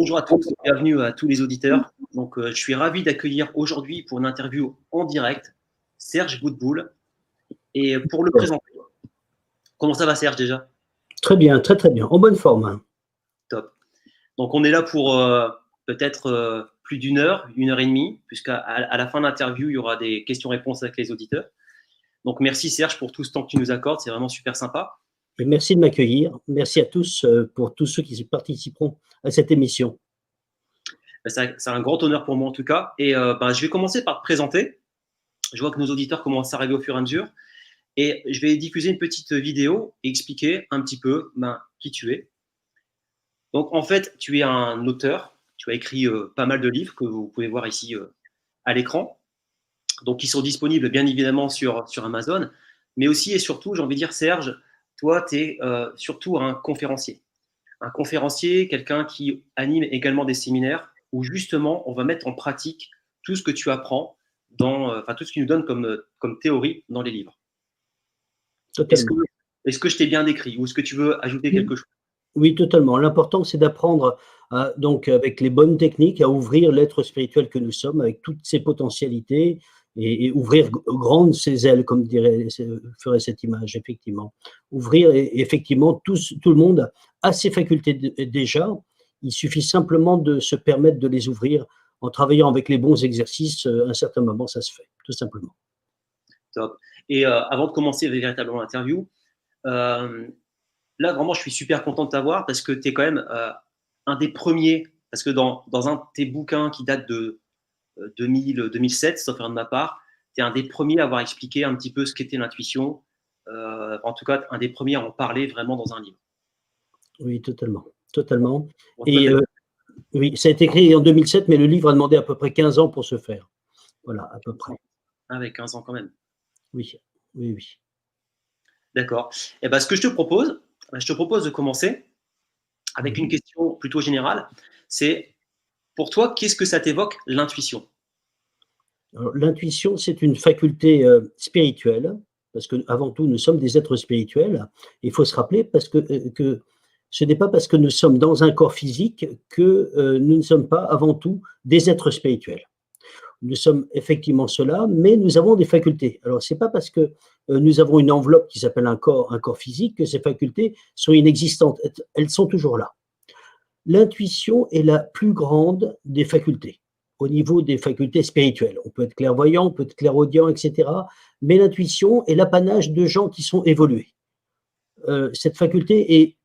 Bonjour à tous, bienvenue à tous les auditeurs. Donc, je suis ravi d'accueillir aujourd'hui pour une interview en direct Serge Boutboul. Et pour le présenter, comment ça va Serge déjà? Très bien, très très bien, en bonne forme. Top. Donc, on est là pour peut-être plus une heure et demie, puisqu'à la fin de l'interview, il y aura des questions-réponses avec les auditeurs. Donc, merci Serge pour tout ce temps que tu nous accordes, c'est vraiment super sympa. Et merci de m'accueillir. Merci à tous pour tous ceux qui participeront à cette émission. C'est un grand honneur pour moi en tout cas. Et je vais commencer par te présenter. Je vois que nos auditeurs commencent à arriver au fur et à mesure. Et je vais diffuser une petite vidéo et expliquer un petit peu qui tu es. Donc, en fait, tu es un auteur. Tu as écrit pas mal de livres que vous pouvez voir ici à l'écran. Donc, qui sont disponibles bien évidemment sur Amazon. Mais aussi et surtout, j'ai envie de dire, Serge, toi, tu es surtout un conférencier. Un conférencier, quelqu'un qui anime également des séminaires où justement, on va mettre en pratique tout ce que tu apprends tout ce que tu nous donnes comme théorie dans les livres. Totalement. Est-ce que je t'ai bien décrit ou est-ce que tu veux ajouter quelque chose? Oui, totalement. L'important, c'est d'apprendre, donc, avec les bonnes techniques, à ouvrir l'être spirituel que nous sommes, avec toutes ses potentialités, et ouvrir grandes ses ailes, comme ferait cette image, effectivement. Ouvrir, et effectivement, tout le monde a ses facultés déjà. Il suffit simplement de se permettre de les ouvrir en travaillant avec les bons exercices. À un certain moment, ça se fait, tout simplement. Top. Et avant de commencer véritablement l'interview, là, vraiment, je suis super content de t'avoir parce que tu es quand même un des premiers, parce que dans un de tes bouquins qui date de 2007, sauf erreur de ma part, tu es un des premiers à avoir expliqué un petit peu ce qu'était l'intuition, en tout cas, un des premiers à en parler vraiment dans un livre. Oui, totalement. Totalement. Bon, Et oui, ça a été écrit en 2007, mais le livre a demandé à peu près 15 ans pour se faire. Voilà, à peu près. Avec 15 ans quand même. Oui, oui, oui. D'accord. Et ben, ce que je te propose de commencer avec une question plutôt générale. C'est, pour toi, qu'est-ce que ça t'évoque, l'intuition? L'intuition, c'est une faculté spirituelle, parce qu'avant tout, nous sommes des êtres spirituels. Il faut se rappeler que ce n'est pas parce que nous sommes dans un corps physique que nous ne sommes pas avant tout des êtres spirituels. Nous sommes effectivement cela, mais nous avons des facultés. Alors, ce n'est pas parce que nous avons une enveloppe qui s'appelle un corps physique, que ces facultés sont inexistantes. Elles sont toujours là. L'intuition est la plus grande des facultés, au niveau des facultés spirituelles. On peut être clairvoyant, on peut être clairaudient, etc. Mais l'intuition est l'apanage de gens qui sont évolués. Cette faculté est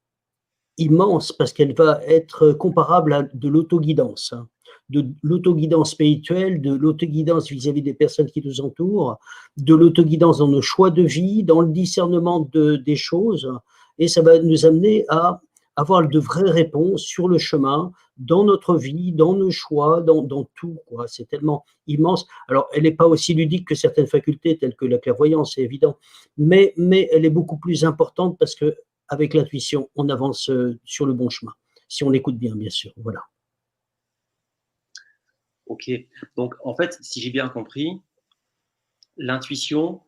immense parce qu'elle va être comparable à de l'autoguidance, hein, de l'autoguidance spirituelle, de l'autoguidance vis-à-vis des personnes qui nous entourent, de l'autoguidance dans nos choix de vie, dans le discernement des choses, et ça va nous amener à avoir de vraies réponses sur le chemin, dans notre vie, dans nos choix, dans tout, quoi. C'est tellement immense. Alors, elle n'est pas aussi ludique que certaines facultés, telles que la clairvoyance, c'est évident, mais elle est beaucoup plus importante parce que avec l'intuition, on avance sur le bon chemin. Si on l'écoute bien, bien sûr. Voilà. Ok. Donc, en fait, si j'ai bien compris, l'intuition,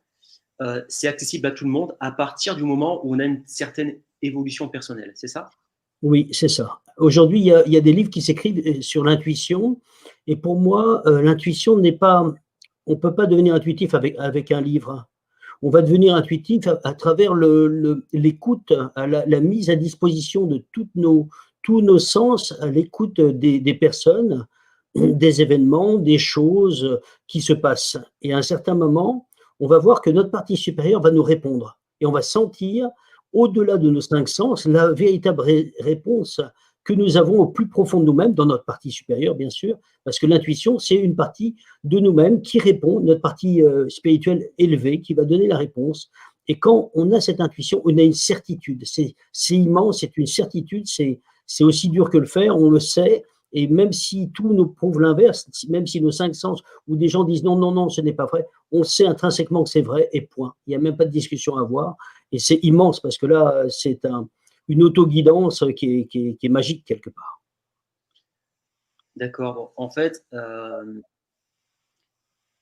c'est accessible à tout le monde à partir du moment où on a une certaine évolution personnelle, c'est ça? Oui, c'est ça. Aujourd'hui, il y a des livres qui s'écrivent sur l'intuition. Et pour moi, l'intuition n'est pas. On ne peut pas devenir intuitif avec un livre. On va devenir intuitif à travers l'écoute, la mise à disposition de tous nos sens, à l'écoute des personnes, des événements, des choses qui se passent. Et à un certain moment, on va voir que notre partie supérieure va nous répondre. Et on va sentir, au-delà de nos 5 sens, la véritable réponse que nous avons au plus profond de nous-mêmes, dans notre partie supérieure, bien sûr, parce que l'intuition, c'est une partie de nous-mêmes qui répond, notre partie spirituelle élevée, qui va donner la réponse. Et quand on a cette intuition, on a une certitude. C'est immense, c'est une certitude, c'est aussi dur que le fer, on le sait. Et même si tout nous prouve l'inverse, même si nos 5 sens ou des gens disent non, non, non, ce n'est pas vrai, on sait intrinsèquement que c'est vrai et point. Il n'y a même pas de discussion à avoir. Et c'est immense parce que là, c'est une autoguidance qui est magique quelque part. D'accord. Bon, en fait,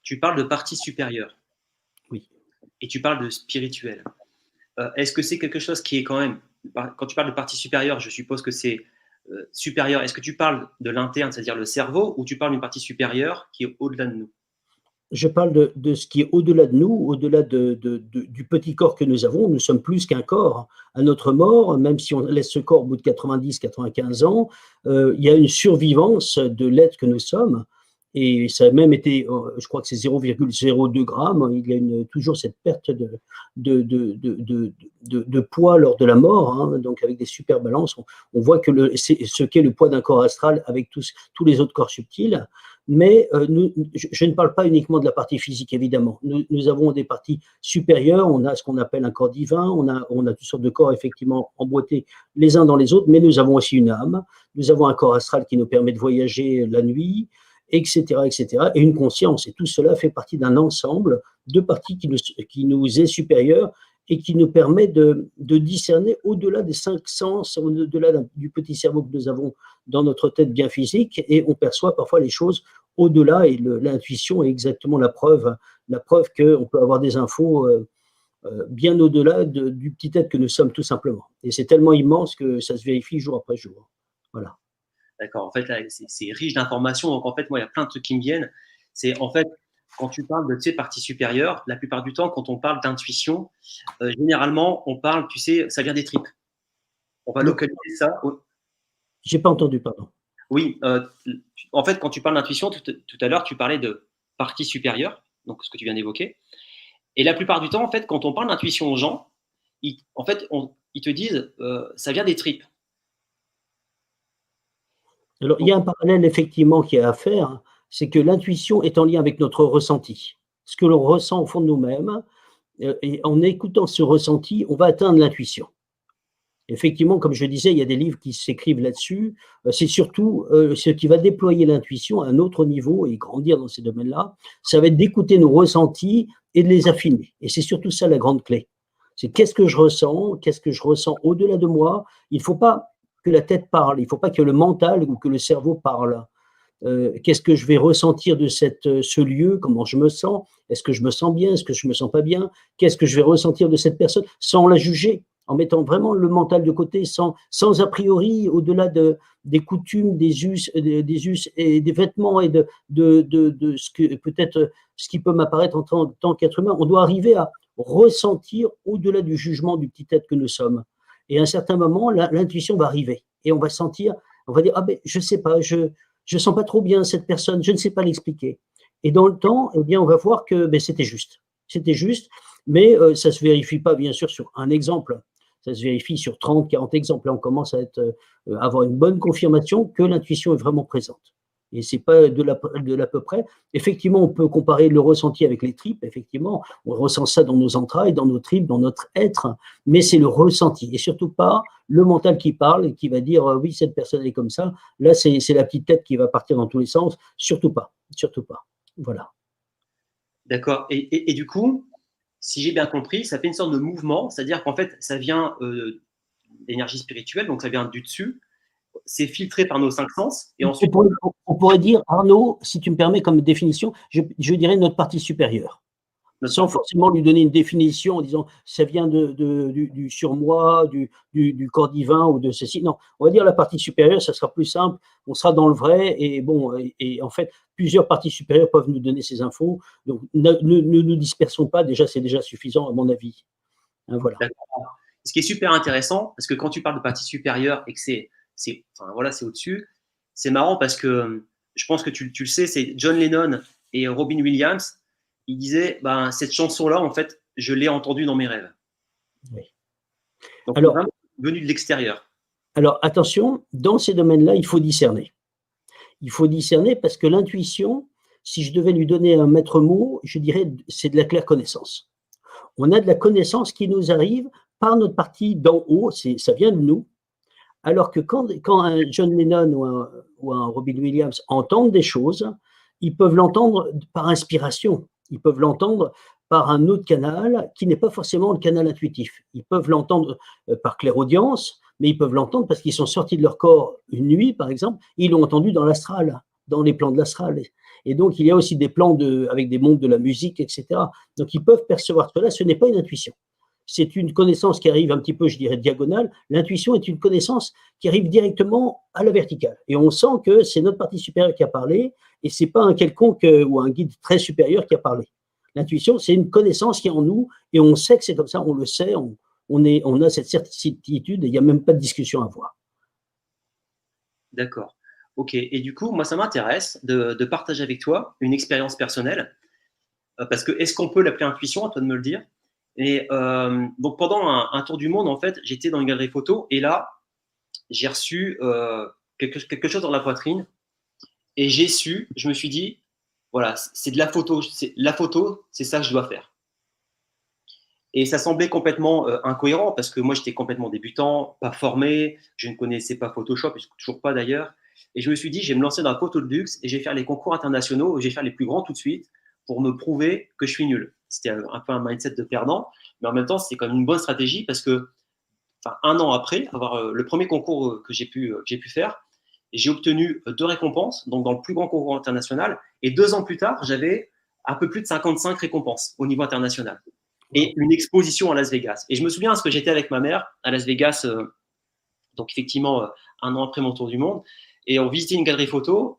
tu parles de partie supérieure Oui. et tu parles de spirituel. Est-ce que c'est quelque chose qui est quand même, quand tu parles de partie supérieure, je suppose que c'est supérieure, est-ce que tu parles de l'interne, c'est-à-dire le cerveau, ou tu parles d'une partie supérieure qui est au-delà de nous? Je parle de ce qui est au-delà de nous, au-delà du petit corps que nous avons. Nous sommes plus qu'un corps. À notre mort, même si on laisse ce corps au bout de 90-95 ans, il y a une survivance de l'être que nous sommes. Et ça a même été, je crois que c'est 0,02 grammes, il y a toujours cette perte de poids lors de la mort, hein, donc avec des super balances. On voit que c'est ce qu'est le poids d'un corps astral avec tous les autres corps subtils. Mais je ne parle pas uniquement de la partie physique, évidemment. Nous avons des parties supérieures, on a ce qu'on appelle un corps divin, on a toutes sortes de corps effectivement emboîtés les uns dans les autres, mais nous avons aussi une âme, nous avons un corps astral qui nous permet de voyager la nuit, etc., etc., et une conscience. Et tout cela fait partie d'un ensemble de parties qui nous est supérieur et qui nous permet de discerner au-delà des 5 sens, au-delà du petit cerveau que nous avons dans notre tête bien physique, et on perçoit parfois les choses au-delà, et l'intuition est exactement la preuve qu'on peut avoir des infos bien au-delà du petit être que nous sommes tout simplement. Et c'est tellement immense que ça se vérifie jour après jour. Voilà. D'accord. En fait, là, c'est riche d'informations. Donc, en fait, moi, il y a plein de trucs qui me viennent. C'est, en fait, quand tu parles de, tu sais, partie supérieure, la plupart du temps, quand on parle d'intuition, généralement, on parle, tu sais, ça vient des tripes. On va localiser ça. J'ai pas entendu, pardon. Oui, en fait, quand tu parles d'intuition, tout à l'heure, tu parlais de partie supérieure, donc ce que tu viens d'évoquer. Et la plupart du temps, en fait, quand on parle d'intuition aux gens, en fait, ils te disent, ça vient des tripes. Alors, il y a un parallèle effectivement qui est à faire, c'est que l'intuition est en lien avec notre ressenti. Ce que l'on ressent au fond de nous-mêmes, et en écoutant ce ressenti, on va atteindre l'intuition. Effectivement, comme je disais, il y a des livres qui s'écrivent là-dessus. C'est surtout ce qui va déployer l'intuition à un autre niveau et grandir dans ces domaines-là. Ça va être d'écouter nos ressentis et de les affiner. Et c'est surtout ça la grande clé. C'est qu'est-ce que je ressens au-delà de moi. Il ne faut pas que la tête parle, il ne faut pas que le mental ou que le cerveau parle. Qu'est-ce que je vais ressentir de ce lieu, comment je me sens, est-ce que je me sens bien, est-ce que je me sens pas bien, qu'est-ce que je vais ressentir de cette personne sans la juger, en mettant vraiment le mental de côté, sans a priori, au-delà des coutumes, des us et des vêtements et de ce que peut-être ce qui peut m'apparaître en tant qu'être humain. On doit arriver à ressentir au-delà du jugement du petit être que nous sommes. Et à un certain moment, l'intuition va arriver et on va sentir, on va dire, ah ben je sais pas, je sens pas trop bien cette personne, je ne sais pas l'expliquer. Et dans le temps, eh bien, on va voir que ben, c'était juste. C'était juste, mais ça ne se vérifie pas, bien sûr, sur un exemple. Ça se vérifie sur 30, 40 exemples. Là, on commence à avoir une bonne confirmation que l'intuition est vraiment présente. Et ce n'est pas de l'à peu près. Effectivement, on peut comparer le ressenti avec les tripes. Effectivement, on ressent ça dans nos entrailles, dans nos tripes, dans notre être, mais c'est le ressenti. Et surtout pas le mental qui parle et qui va dire oui, cette personne est comme ça. Là, c'est la petite tête qui va partir dans tous les sens. Surtout pas. Surtout pas. Voilà. D'accord. Et du coup, si j'ai bien compris, ça fait une sorte de mouvement, c'est-à-dire qu'en fait, ça vient d'énergie spirituelle, donc ça vient du dessus, c'est filtré par nos 5 sens, et ensuite… On pourrait dire, Arnaud, si tu me permets comme définition, je dirais notre partie supérieure. Sans forcément lui donner une définition en disant ça vient du surmoi, du corps divin ou de ceci. Non, on va dire la partie supérieure, ça sera plus simple, on sera dans le vrai, et bon, et en fait, plusieurs parties supérieures peuvent nous donner ces infos. Donc, ne nous dispersons pas, déjà, c'est déjà suffisant à mon avis. Hein, voilà. Ce qui est super intéressant, parce que quand tu parles de partie supérieure et que c'est au-dessus, c'est marrant parce que je pense que tu le sais, c'est John Lennon et Robin Williams. Il disait, ben, cette chanson-là, en fait, je l'ai entendue dans mes rêves. Oui. Donc, alors, vraiment venu de l'extérieur. Alors, attention, dans ces domaines-là, il faut discerner. Il faut discerner parce que l'intuition, si je devais lui donner un maître mot, je dirais c'est de la claire connaissance. On a de la connaissance qui nous arrive par notre partie d'en haut, ça vient de nous. Alors que quand un John Lennon ou un Robin Williams entendent des choses, ils peuvent l'entendre par inspiration. Ils peuvent l'entendre par un autre canal qui n'est pas forcément le canal intuitif. Ils peuvent l'entendre par clairaudience, mais ils peuvent l'entendre parce qu'ils sont sortis de leur corps une nuit, par exemple, et ils l'ont entendu dans l'astral, dans les plans de l'astral. Et donc, il y a aussi des plans avec des mondes de la musique, etc. Donc, ils peuvent percevoir cela. Ce n'est pas une intuition. c'est une connaissance qui arrive un petit peu, je dirais, diagonale. L'intuition est une connaissance qui arrive directement à la verticale. Et on sent que c'est notre partie supérieure qui a parlé et ce n'est pas un quelconque ou un guide très supérieur qui a parlé. L'intuition, c'est une connaissance qui est en nous et on sait que c'est comme ça, on le sait, on a cette certitude et il n'y a même pas de discussion à avoir. D'accord. Ok. Et du coup, moi, ça m'intéresse de partager avec toi une expérience personnelle. Parce que est-ce qu'on peut l'appeler intuition? À toi de me le dire. Et donc, pendant un tour du monde, en fait, j'étais dans une galerie photo et là, j'ai reçu quelque chose dans la poitrine et je me suis dit, voilà, c'est de la photo. La photo, c'est ça que je dois faire. Et ça semblait complètement incohérent parce que moi, j'étais complètement débutant, pas formé, je ne connaissais pas Photoshop, toujours pas d'ailleurs. Et je me suis dit, je vais me lancer dans la photo de luxe et je vais faire les concours internationaux, je vais faire les plus grands tout de suite pour me prouver que je suis nul. C'était un peu un mindset de perdant, mais en même temps, c'est quand même une bonne stratégie parce que, enfin, un an après avoir le premier concours que j'ai pu faire, j'ai obtenu 2 récompenses, donc dans le plus grand concours international. Et 2 ans plus tard, j'avais un peu plus de 55 récompenses au niveau international et une exposition à Las Vegas. Et je me souviens parce que j'étais avec ma mère à Las Vegas, donc effectivement un an après mon tour du monde, et on visitait une galerie photo,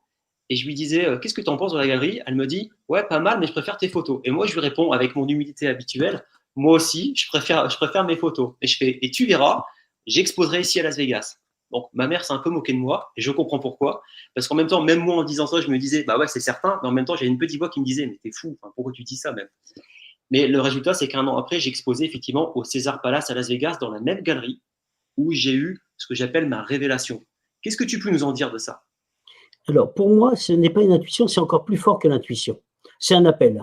et je lui disais qu'est-ce que tu en penses de la galerie? Elle me dit ouais, pas mal, mais je préfère tes photos. Et moi je lui réponds avec mon humilité habituelle, moi aussi je préfère mes photos. Et je fais et tu verras, j'exposerai ici à Las Vegas. Donc ma mère s'est un peu moquée de moi, et je comprends pourquoi, parce qu'en même temps, même moi en disant ça, je me disais bah ouais c'est certain, mais en même temps j'avais une petite voix qui me disait mais t'es fou, enfin, pourquoi tu dis ça même? Mais le résultat, c'est qu'un an après, j'ai exposé effectivement au César Palace à Las Vegas, dans la même galerie, où j'ai eu ce que j'appelle ma révélation. Qu'est-ce que tu peux nous en dire de ça? Alors, pour moi, ce n'est pas une intuition, c'est encore plus fort que l'intuition. C'est un appel.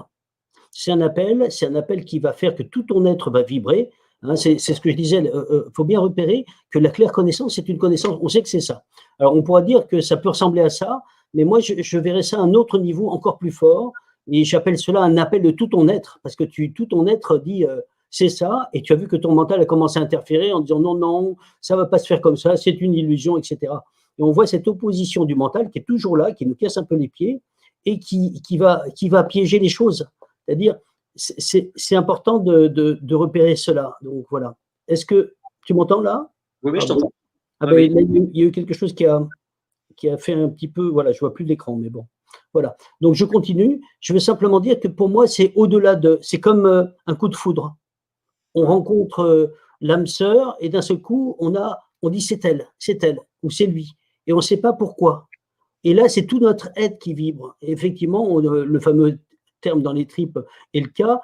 C'est un appel qui va faire que tout ton être va vibrer. Hein, c'est ce que je disais, il faut bien repérer que la claire connaissance, c'est une connaissance, on sait que c'est ça. Alors, on pourra dire que ça peut ressembler à ça, mais moi, je verrais ça à un autre niveau encore plus fort, et j'appelle cela un appel de tout ton être, parce que tout ton être dit c'est ça, et tu as vu que ton mental a commencé à interférer en disant non, non, ça ne va pas se faire comme ça, c'est une illusion, etc. Et on voit cette opposition du mental qui est toujours là, qui nous casse un peu les pieds, et qui va piéger les choses. C'est-à-dire, c'est important de repérer cela. Donc voilà. Est-ce que tu m'entends là? Oui, oui, je Pardon. t'entends. Ah Oui, ben, oui. là, il y a eu quelque chose qui a fait un petit peu. Voilà, je vois plus l'écran, mais bon. Voilà. Donc je continue. Je veux simplement dire que pour moi, c'est au-delà de. C'est comme un coup de foudre. On rencontre l'âme sœur et d'un seul coup, on dit c'est elle, ou c'est lui. Et on ne sait pas pourquoi. Et là, c'est tout notre être qui vibre. Et effectivement, le fameux terme dans les tripes est le cas.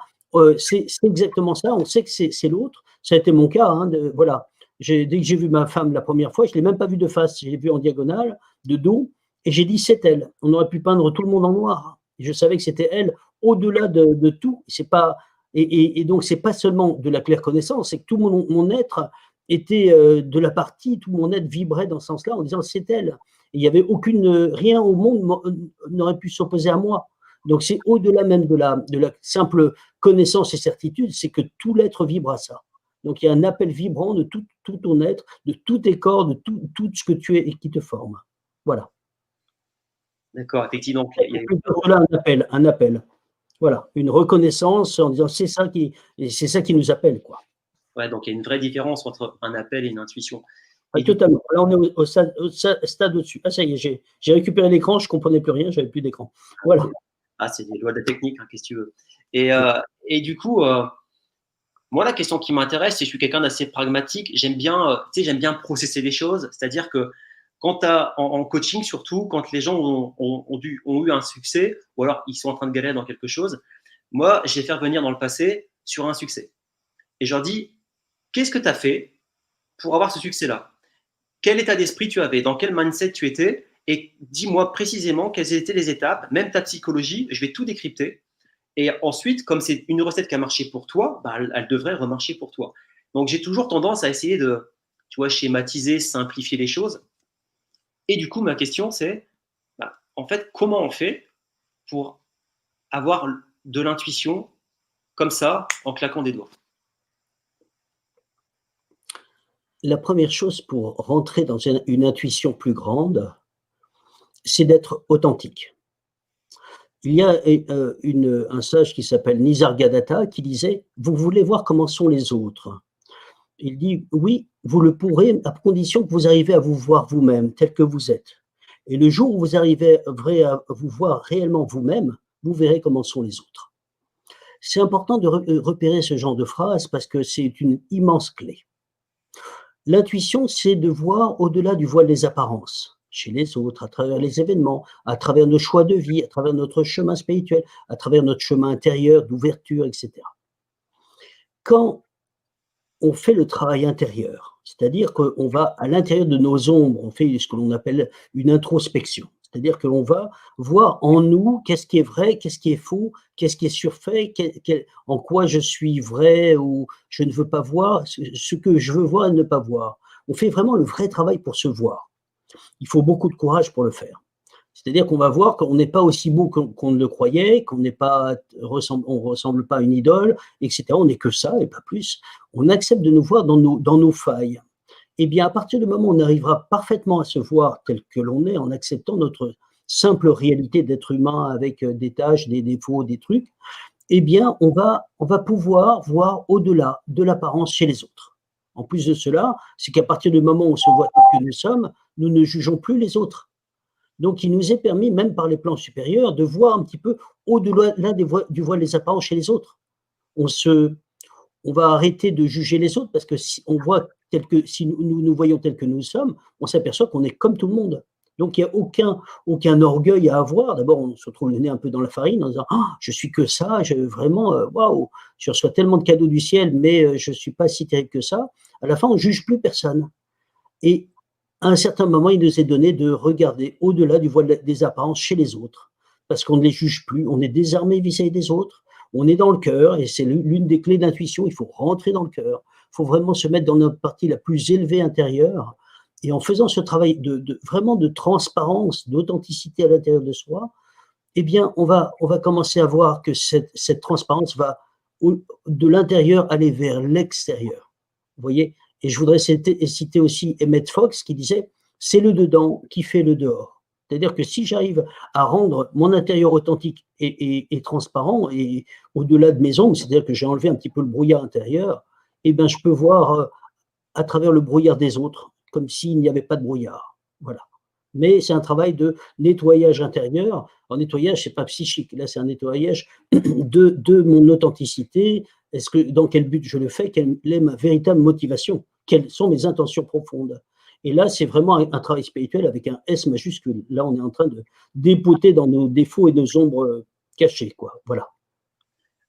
C'est exactement ça. On sait que c'est l'autre. Ça a été mon cas. Hein, voilà. Dès que j'ai vu ma femme la première fois, je ne l'ai même pas vue de face. Je l'ai vue en diagonale, de dos. Et j'ai dit, c'est elle. On aurait pu peindre tout le monde en noir. Et je savais que c'était elle, au-delà de tout. C'est pas, et donc, ce n'est pas seulement de la claire connaissance, c'est que tout mon être était de la partie, tout mon être vibrait dans ce sens-là en disant, c'est elle. Il n'y avait rien au monde n'aurait pu s'opposer à moi. Donc c'est au-delà même de la simple connaissance et certitude, c'est que tout l'être vibre à ça. Donc il y a un appel vibrant de tout ton être, de tous tes corps, de tout ce que tu es et qui te forme. Voilà. D'accord, effectivement. C'est plutôt cela un appel. Voilà, une reconnaissance en disant c'est ça qui nous appelle, quoi. Ouais, donc il y a une vraie différence entre un appel et une intuition. Ah, Et du coup, totalement. Là, on est au stade au-dessus. Ah, ça y est, j'ai récupéré l'écran, je ne comprenais plus rien, j'avais plus d'écran. Voilà. c'est des lois de la technique, hein, qu'est-ce que tu veux. Et du coup, moi, la question qui m'intéresse, c'est je suis quelqu'un d'assez pragmatique. J'aime bien processer les choses. C'est-à-dire que quand en coaching, surtout, quand les gens ont eu un succès, ou alors ils sont en train de galérer dans quelque chose, moi, je les fais revenir dans le passé sur un succès. Et je leur dis, qu'est-ce que tu as fait pour avoir ce succès-là? Quel état d'esprit tu avais? Dans quel mindset tu étais? Et dis-moi précisément quelles étaient les étapes, même ta psychologie, je vais tout décrypter. Et ensuite, comme c'est une recette qui a marché pour toi, bah, elle devrait remarcher pour toi. Donc, j'ai toujours tendance à essayer de, tu vois, schématiser, simplifier les choses. Et du coup, ma question, c'est, bah, en fait, comment on fait pour avoir de l'intuition comme ça, en claquant des doigts? La première chose pour rentrer dans une intuition plus grande, c'est d'être authentique. Il y a un sage qui s'appelle Nisargadatta qui disait « Vous voulez voir comment sont les autres ?» Il dit « Oui, vous le pourrez à condition que vous arrivez à vous voir vous-même tel que vous êtes. Et le jour où vous arriverez à vous voir réellement vous-même, vous verrez comment sont les autres. » C'est important de repérer ce genre de phrase parce que c'est une immense clé. L'intuition, c'est de voir au-delà du voile des apparences, chez les autres, à travers les événements, à travers nos choix de vie, à travers notre chemin spirituel, à travers notre chemin intérieur d'ouverture, etc. Quand on fait le travail intérieur, c'est-à-dire qu'on va à l'intérieur de nos ombres, on fait ce que l'on appelle une introspection. C'est-à-dire que l'on va voir en nous qu'est-ce qui est vrai, qu'est-ce qui est faux, qu'est-ce qui est surfait, en quoi je suis vrai ou je ne veux pas voir, ce que je veux voir et ne pas voir. On fait vraiment le vrai travail pour se voir. Il faut beaucoup de courage pour le faire. C'est-à-dire qu'on va voir qu'on n'est pas aussi beau qu'on ne le croyait, qu'on n'est pas, on ressemble pas à une idole, etc. On n'est que ça et pas plus. On accepte de nous voir dans nos failles. Eh bien, à partir du moment où on arrivera parfaitement à se voir tel que l'on est, en acceptant notre simple réalité d'être humain avec des tâches, des défauts, des trucs, eh bien, on va pouvoir voir au-delà de l'apparence chez les autres. En plus de cela, c'est qu'à partir du moment où on se voit tel que nous sommes, nous ne jugeons plus les autres. Donc, il nous est permis, même par les plans supérieurs, de voir un petit peu au-delà du voile des apparences chez les autres. On va arrêter de juger les autres parce que si on voit si nous voyons tels que nous sommes, on s'aperçoit qu'on est comme tout le monde. Donc, il n'y a aucun orgueil à avoir. D'abord, on se trouve le nez un peu dans la farine en disant ah, je suis que ça, vraiment, waouh, je reçois tellement de cadeaux du ciel, mais je ne suis pas si terrible que ça. À la fin, on ne juge plus personne. Et à un certain moment, il nous est donné de regarder au-delà du voile des apparences chez les autres, parce qu'on ne les juge plus, on est désarmé vis-à-vis des autres, on est dans le cœur, et c'est l'une des clés d'intuition, il faut rentrer dans le cœur, il faut vraiment se mettre dans notre partie la plus élevée intérieure, et en faisant ce travail vraiment de transparence, d'authenticité à l'intérieur de soi, eh bien, on va commencer à voir que cette transparence va de l'intérieur aller vers l'extérieur. Vous voyez? Et je voudrais citer aussi Emmett Fox qui disait « c'est le dedans qui fait le dehors ». C'est-à-dire que si j'arrive à rendre mon intérieur authentique et transparent et au-delà de mes ombres, c'est-à-dire que j'ai enlevé un petit peu le brouillard intérieur, eh bien, je peux voir à travers le brouillard des autres, comme s'il n'y avait pas de brouillard. Voilà. Mais c'est un travail de nettoyage intérieur. En nettoyage, ce n'est pas psychique. Là, c'est un nettoyage de mon authenticité. Dans quel but je le fais? Quelle est ma véritable motivation? Quelles sont mes intentions profondes? Et là, c'est vraiment un travail spirituel avec un S majuscule. Là, on est en train de dépoter dans nos défauts et nos ombres cachées, quoi. Voilà.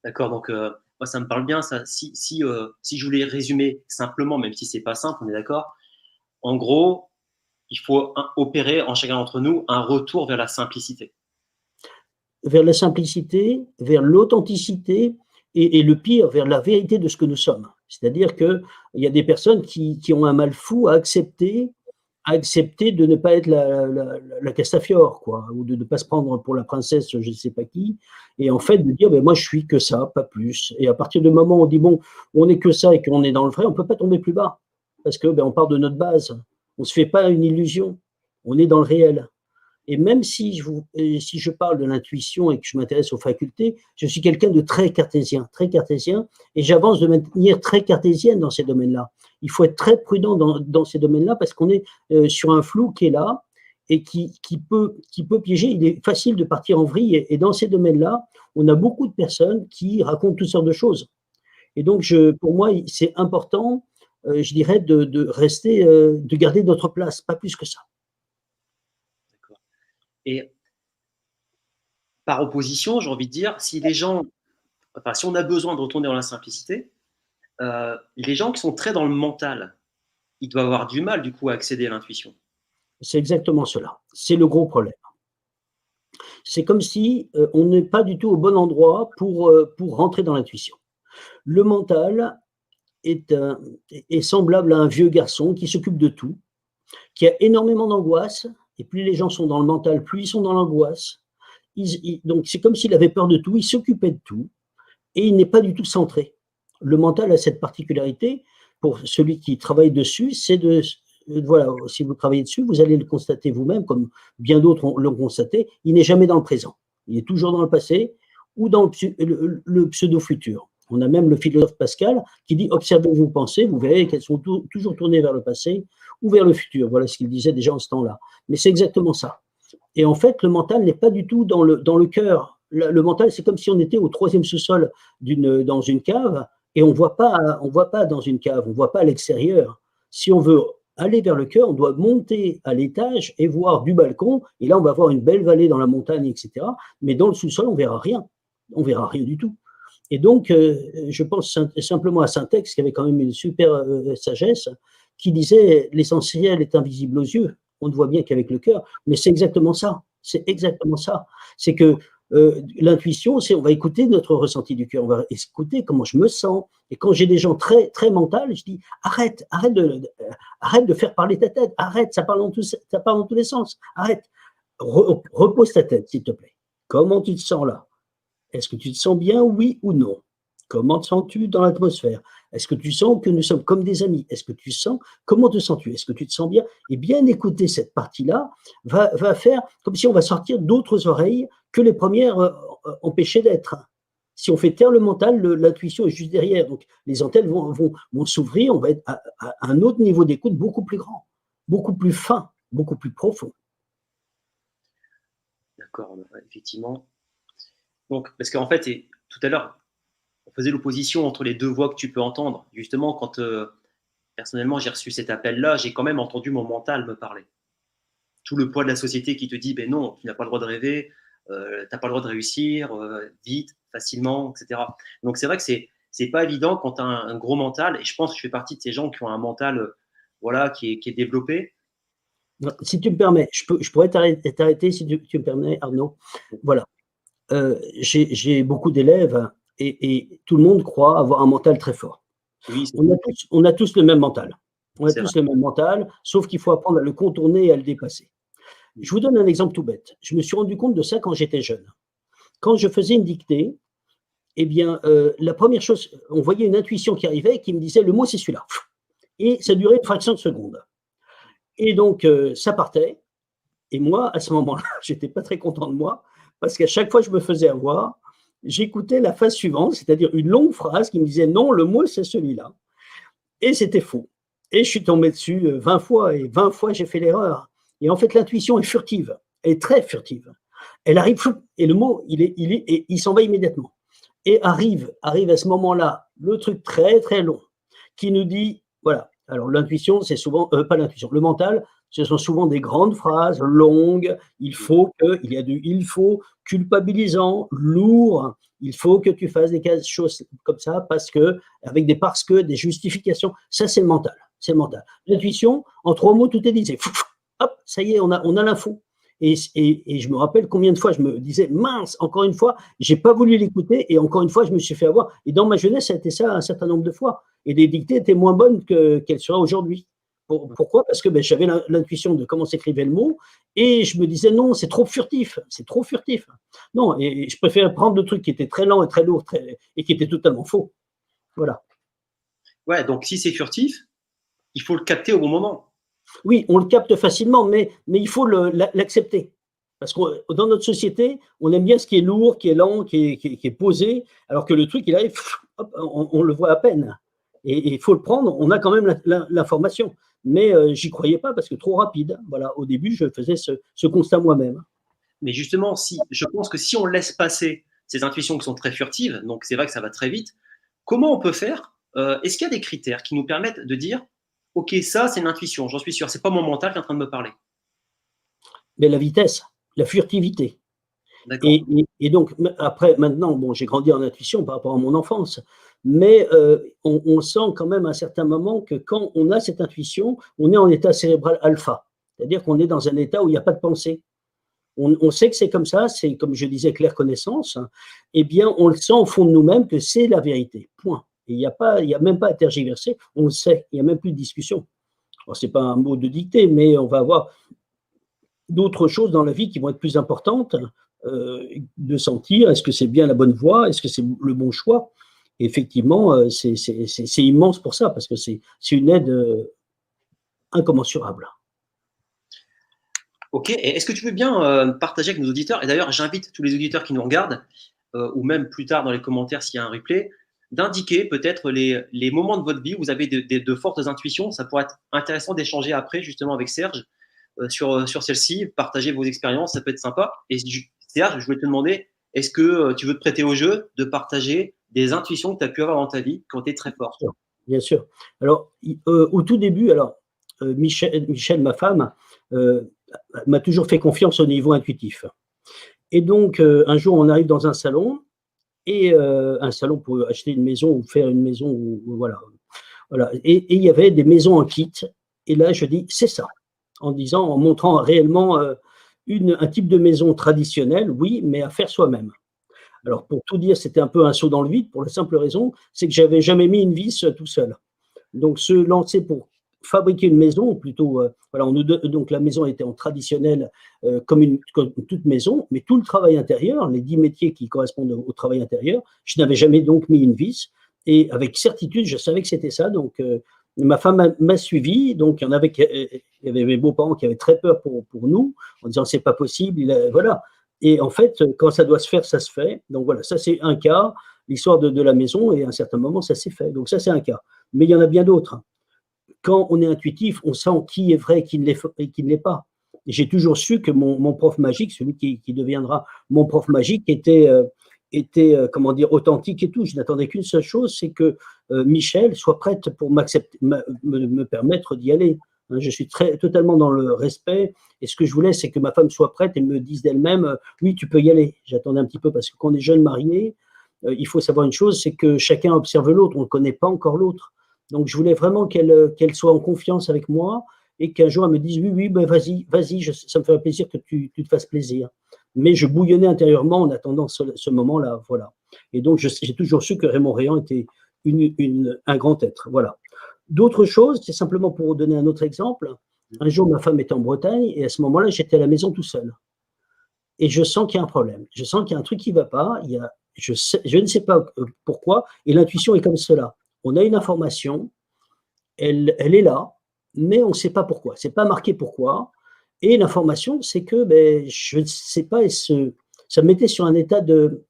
D'accord, donc moi, ça me parle bien, ça. Si je voulais résumer simplement, même si c'est pas simple, on est d'accord, en gros, il faut opérer en chacun d'entre nous un retour vers la simplicité. Vers la simplicité, vers l'authenticité et le pire, vers la vérité de ce que nous sommes. C'est-à-dire qu'il y a des personnes qui ont un mal fou à accepter de ne pas être la Castafiore, quoi, ou de ne pas se prendre pour la princesse je ne sais pas qui, et en fait de dire ben, moi je suis que ça, pas plus. Et à partir du moment où on dit bon, on n'est que ça et qu'on est dans le vrai, on ne peut pas tomber plus bas, parce que ben, on part de notre base, on ne se fait pas une illusion, on est dans le réel. Et même si je parle de l'intuition et que je m'intéresse aux facultés, je suis quelqu'un de très cartésien, et j'avance de manière très cartésienne dans ces domaines-là. Il faut être très prudent dans ces domaines-là parce qu'on est sur un flou qui est là et qui peut piéger. Il est facile de partir en vrille et dans ces domaines-là, on a beaucoup de personnes qui racontent toutes sortes de choses. Et donc, pour moi, c'est important, je dirais, de rester, de garder notre place, pas plus que ça. Et par opposition, j'ai envie de dire, si on a besoin de retourner dans la simplicité, les gens qui sont très dans le mental, ils doivent avoir du mal, du coup, à accéder à l'intuition. C'est exactement cela. C'est le gros problème. C'est comme si on n'est pas du tout au bon endroit pour rentrer dans l'intuition. Le mental est semblable à un vieux garçon qui s'occupe de tout, qui a énormément d'angoisse, et plus les gens sont dans le mental, plus ils sont dans l'angoisse. Donc c'est comme s'il avait peur de tout, il s'occupait de tout, et il n'est pas du tout centré. Le mental a cette particularité, pour celui qui travaille dessus, c'est voilà, si vous travaillez dessus, vous allez le constater vous-même, comme bien d'autres l'ont constaté, il n'est jamais dans le présent. il est toujours dans le passé ou dans le pseudo-futur. On a même le philosophe Pascal qui dit « Observez vos pensées, vous verrez qu'elles sont toujours tournées vers le passé ou vers le futur ». Voilà ce qu'il disait déjà en ce temps-là. Mais c'est exactement ça. Et en fait, le mental n'est pas du tout dans le cœur. Le mental, c'est comme si on était au 3e sous-sol dans une cave et on ne voit pas dans une cave, on ne voit pas à l'extérieur. Si on veut aller vers le cœur, on doit monter à l'étage et voir du balcon. Et là, on va voir une belle vallée dans la montagne, etc. Mais dans le sous-sol, on ne verra rien. On ne verra rien du tout. Et donc, je pense simplement à Saint-Ex, qui avait quand même une super sagesse, qui disait « l'essentiel est invisible aux yeux ». On ne voit bien qu'avec le cœur, mais c'est exactement ça. C'est exactement ça. C'est que l'intuition, c'est on va écouter notre ressenti du cœur, on va écouter comment je me sens. Et quand j'ai des gens très, très mentales, je dis arrête de faire parler ta tête, arrête, ça parle dans tous les sens, arrête. Repose ta tête, s'il te plaît. Comment tu te sens là? Est-ce que tu te sens bien, oui ou non? Comment te sens-tu dans l'atmosphère? Est-ce que tu sens que nous sommes comme des amis? Est-ce que tu sens, comment te sens-tu? Est-ce que tu te sens bien? Et bien écouter cette partie-là va faire comme si on va sortir d'autres oreilles que les premières empêchaient d'être. Si on fait taire le mental, l'intuition est juste derrière. Donc les antennes vont s'ouvrir, on va être à un autre niveau d'écoute beaucoup plus grand, beaucoup plus fin, beaucoup plus profond. D'accord, effectivement. Donc, parce qu'en fait, tout à l'heure, on faisait l'opposition entre les deux voix que tu peux entendre. Justement, quand personnellement j'ai reçu cet appel-là, j'ai quand même entendu mon mental me parler. Tout le poids de la société qui te dit ben non, tu n'as pas le droit de rêver, tu n'as pas le droit de réussir vite, facilement, etc. Donc c'est vrai que c'est pas évident quand tu as un gros mental, et je pense que je fais partie de ces gens qui ont un mental voilà, qui est développé. Si tu me permets, je pourrais t'arrêter si tu me permets, Arnaud. Voilà. J'ai beaucoup d'élèves et tout le monde croit avoir un mental très fort. Oui, on a tous le même mental. On a c'est tous vrai. le même mental, sauf qu'il faut apprendre à le contourner et à le dépasser. Je vous donne un exemple tout bête. Je me suis rendu compte de ça quand j'étais jeune. Quand je faisais une dictée, eh bien, la première chose, on voyait une intuition qui arrivait et qui me disait le mot c'est celui-là. Et ça durait une fraction de seconde. Et donc, ça partait. Et moi, à ce moment-là, j'étais pas très content de moi, parce qu'à chaque fois que je me faisais avoir, j'écoutais la phase suivante, c'est-à-dire une longue phrase qui me disait non, le mot c'est celui-là. Et c'était faux. Et je suis tombé dessus 20 fois, et 20 fois j'ai fait l'erreur. Et en fait, l'intuition est furtive, elle est très furtive. Elle arrive, et le mot, il s'en va immédiatement. Et arrive à ce moment-là, le truc très très long, qui nous dit, voilà, alors l'intuition, c'est souvent, pas l'intuition, le mental, ce sont souvent des grandes phrases longues, il y a du il faut, culpabilisant, lourd, il faut que tu fasses des choses comme ça parce que, avec des parce que, des justifications, ça c'est le mental, c'est le mental. L'intuition, en 3 mots, tout est dit, hop, ça y est, on a l'info. Et je me rappelle combien de fois je me disais, mince, encore une fois, j'ai pas voulu l'écouter et encore une fois, je me suis fait avoir. Et dans ma jeunesse, ça a été ça un certain nombre de fois. Et les dictées étaient moins bonnes qu'elles seraient aujourd'hui. Pourquoi? Parce que j'avais l'intuition de comment s'écrivait le mot et je me disais non, c'est trop furtif, c'est trop furtif. Non, et je préférais prendre le truc qui était très lent et très lourd et qui était totalement faux. Voilà. Ouais, donc si c'est furtif, il faut le capter au bon moment. Oui, on le capte facilement, mais il faut l'accepter. Parce que dans notre société, on aime bien ce qui est lourd, qui est lent, qui est posé, alors que le truc, il arrive, hop, on le voit à peine. Et il faut le prendre, on a quand même l'information. Mais j'y croyais pas parce que trop rapide. Voilà, au début, je faisais ce constat moi-même. Mais justement, je pense que si on laisse passer ces intuitions qui sont très furtives, donc c'est vrai que ça va très vite, comment on peut faire Est-ce qu'il y a des critères qui nous permettent de dire ok, ça c'est une intuition, j'en suis sûr, c'est pas mon mental qui est en train de me parler. Mais la vitesse, la furtivité. D'accord. Et donc, après, maintenant, bon, j'ai grandi en intuition par rapport à mon enfance, mais on sent quand même à un certain moment que quand on a cette intuition, on est en état cérébral alpha, c'est-à-dire qu'on est dans un état où il n'y a pas de pensée. On sait que c'est comme ça, c'est comme je disais, claire connaissance, eh bien, on le sent au fond de nous-mêmes que c'est la vérité, point. Et il n'y a même pas à tergiverser, on le sait, il n'y a même plus de discussion. Ce n'est pas un mot de dictée, mais on va avoir d'autres choses dans la vie qui vont être plus importantes, de sentir, est-ce que c'est bien la bonne voie, est-ce que c'est le bon choix. Et effectivement, c'est immense pour ça, parce que c'est une aide incommensurable. Ok, et est-ce que tu veux bien partager avec nos auditeurs, et d'ailleurs j'invite tous les auditeurs qui nous regardent, ou même plus tard dans les commentaires s'il y a un replay, d'indiquer peut-être les moments de votre vie où vous avez de fortes intuitions. Ça pourrait être intéressant d'échanger après justement avec Serge sur celle-ci, partager vos expériences, ça peut être sympa. Et Serge, je voulais te demander, est-ce que tu veux te prêter au jeu de partager des intuitions que tu as pu avoir dans ta vie qui ont été très fortes? Bien sûr. Alors, au tout début, alors, Michel, ma femme, euh, m'a toujours fait confiance au niveau intuitif. Et donc, un jour, on arrive dans un salon, et un salon pour acheter une maison ou faire une maison, voilà. Voilà. Et il y avait des maisons en kit. Et là, je dis, c'est ça. En disant, en montrant réellement un type de maison traditionnelle, oui, mais à faire soi-même. Alors, pour tout dire, c'était un peu un saut dans le vide, pour la simple raison, c'est que j'avais jamais mis une vis tout seul. Donc, se lancer pour fabriquer une maison, ou plutôt, voilà, donc la maison était en traditionnel, comme toute maison, mais tout le travail intérieur, les 10 métiers qui correspondent au travail intérieur, je n'avais jamais donc mis une vis, et avec certitude, je savais que c'était ça. Donc, ma femme m'a suivi. Donc, il y avait mes beaux-parents qui avaient très peur pour nous, en disant c'est pas possible, voilà. Et en fait, quand ça doit se faire, ça se fait. Donc voilà, ça c'est un cas, l'histoire de la maison, et à un certain moment, ça s'est fait. Donc ça c'est un cas. Mais il y en a bien d'autres. Quand on est intuitif, on sent qui est vrai et qui ne l'est pas. Et j'ai toujours su que mon prof magique, celui qui deviendra mon prof magique, était comment dire, authentique et tout. Je n'attendais qu'une seule chose, c'est que Michel soit prête pour me permettre d'y aller. Hein, je suis totalement dans le respect, et ce que je voulais, c'est que ma femme soit prête et me dise d'elle-même, oui, tu peux y aller. J'attendais un petit peu, parce que quand on est jeune marié, il faut savoir une chose, c'est que chacun observe l'autre, on ne connaît pas encore l'autre. Donc, je voulais vraiment qu'elle soit en confiance avec moi, et qu'un jour elle me dise, oui, oui, ben vas-y, vas-y, ça me ferait plaisir que tu te fasses plaisir. Mais je bouillonnais intérieurement en attendant ce moment-là, voilà. Et donc, j'ai toujours su que Raymond Réan était un grand être, voilà. D'autres choses, c'est simplement pour vous donner un autre exemple. Un jour, ma femme était en Bretagne, et à ce moment-là, j'étais à la maison tout seul. Et je sens qu'il y a un problème. Je sens qu'il y a un truc qui ne va pas. Je ne sais pas pourquoi, et l'intuition est comme cela. On a une information, elle est là, mais on ne sait pas pourquoi. Ce n'est pas marqué pourquoi. Et l'information, c'est que je ne sais pas, ça me mettait sur un état de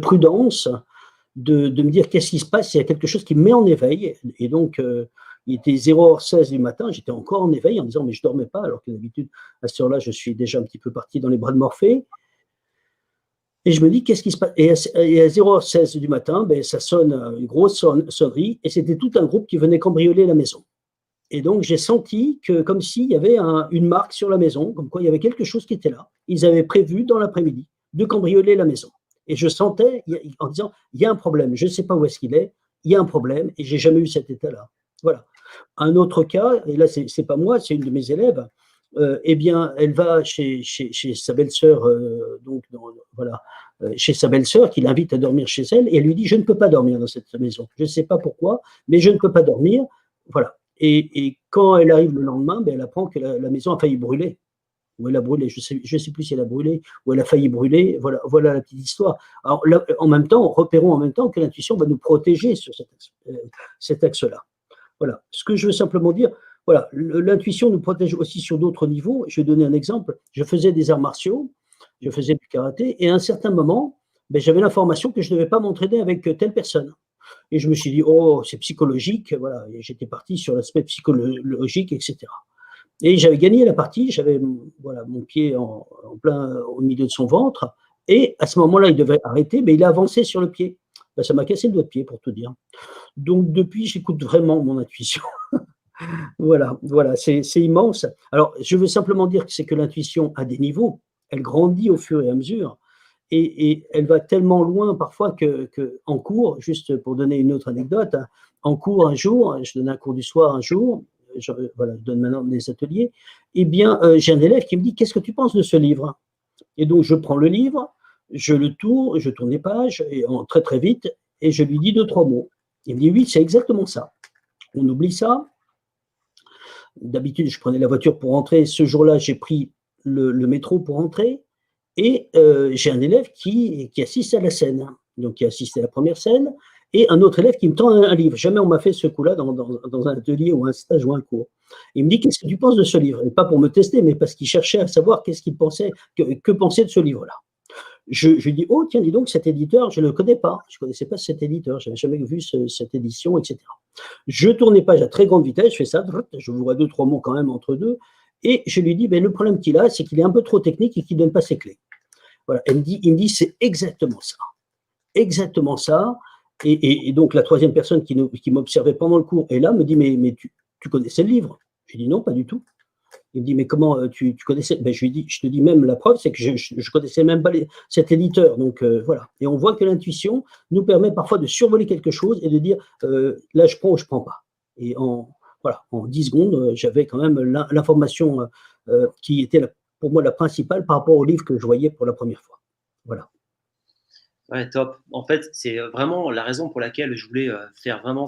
prudence, de me dire qu'est-ce qui se passe, il y a quelque chose qui me met en éveil. Et donc, il était 0h16 du matin, j'étais encore en éveil en disant, mais je ne dormais pas, alors que d'habitude, à cette heure-là, je suis déjà un petit peu parti dans les bras de Morphée. Et je me dis, qu'est-ce qui se passe? Et à 0h16 du matin, ça sonne, une grosse sonnerie, et c'était tout un groupe qui venait cambrioler la maison. Et donc, j'ai senti que, comme s'il y avait une marque sur la maison, comme quoi il y avait quelque chose qui était là. Ils avaient prévu dans l'après-midi de cambrioler la maison. Et je sentais, en disant, il y a un problème, je ne sais pas où est-ce qu'il est, il y a un problème, et j'ai jamais eu cet état-là. Voilà. Un autre cas, et là, c'est pas moi, c'est une de mes élèves, eh bien, elle va chez sa belle-sœur, voilà, chez sa belle-sœur, qui l'invite à dormir chez elle, et elle lui dit, je ne peux pas dormir dans cette maison. Je ne sais pas pourquoi, mais je ne peux pas dormir. Voilà. Et quand elle arrive le lendemain, elle apprend que la maison a failli brûler. Ou elle a brûlé, je sais plus si elle a brûlé, ou elle a failli brûler. Voilà la petite histoire. Alors, là, repérons en même temps que l'intuition va nous protéger sur cet axe-là. Voilà. Ce que je veux simplement dire, voilà, l'intuition nous protège aussi sur d'autres niveaux. Je vais donner un exemple. Je faisais des arts martiaux, je faisais du karaté, et à un certain moment, j'avais l'information que je ne devais pas m'entraîner avec telle personne. Et je me suis dit, oh, c'est psychologique, voilà. Et j'étais parti sur l'aspect psychologique, etc. Et j'avais gagné la partie, j'avais voilà, mon pied en plein au milieu de son ventre, et à ce moment-là, il devait arrêter, mais il a avancé sur le pied. Ça m'a cassé le doigt de pied, pour tout dire. Donc, depuis, j'écoute vraiment mon intuition. Voilà, c'est immense. Alors, je veux simplement dire que c'est que l'intuition a des niveaux, elle grandit au fur et à mesure, et elle va tellement loin parfois en cours, juste pour donner une autre anecdote, hein, en cours un jour, je donne un cours du soir un jour, je donne maintenant des ateliers, eh bien, j'ai un élève qui me dit, qu'est-ce que tu penses de ce livre? Et donc, je prends le livre, je le tourne, je tourne les pages, et très très vite, et je lui dis 2-3 mots. Il me dit, oui, c'est exactement ça. On oublie ça. D'habitude, je prenais la voiture pour rentrer. Ce jour-là, j'ai pris le métro pour rentrer. Et j'ai un élève qui assiste à la scène, donc qui assiste à la première scène, et un autre élève qui me tend un livre. Jamais on m'a fait ce coup-là dans un atelier ou un stage ou un cours. Il me dit, qu'est-ce que tu penses de ce livre? Et pas pour me tester, mais parce qu'il cherchait à savoir qu'est-ce qu'il pensait, que pensait de ce livre-là. Je lui dis, oh tiens, dis donc, cet éditeur, je ne le connais pas. Je ne connaissais pas cet éditeur, je n'avais jamais vu cette édition, etc. Je tourne les pages à très grande vitesse, je fais ça, je vois 2-3 mots quand même entre deux, et je lui dis, ben, le problème qu'il a, c'est qu'il est un peu trop technique et qu'il ne donne pas ses clés. Voilà. Il me dit, c'est exactement ça. Exactement ça. Et donc, la troisième personne qui m'observait pendant le cours est là, me dit, mais tu connaissais le livre? Je lui dis, non, pas du tout. Il me dit, mais comment tu connaissais? Ben, je lui dis, je te dis même la preuve, c'est que je connaissais même pas cet éditeur. Donc, voilà. Et on voit que l'intuition nous permet parfois de survoler quelque chose et de dire, là, je prends ou je prends pas. Et voilà, en 10 secondes, j'avais quand même l'information qui était pour moi la principale par rapport au livre que je voyais pour la première fois. Voilà. Ouais, top. En fait, c'est vraiment la raison pour laquelle je voulais faire vraiment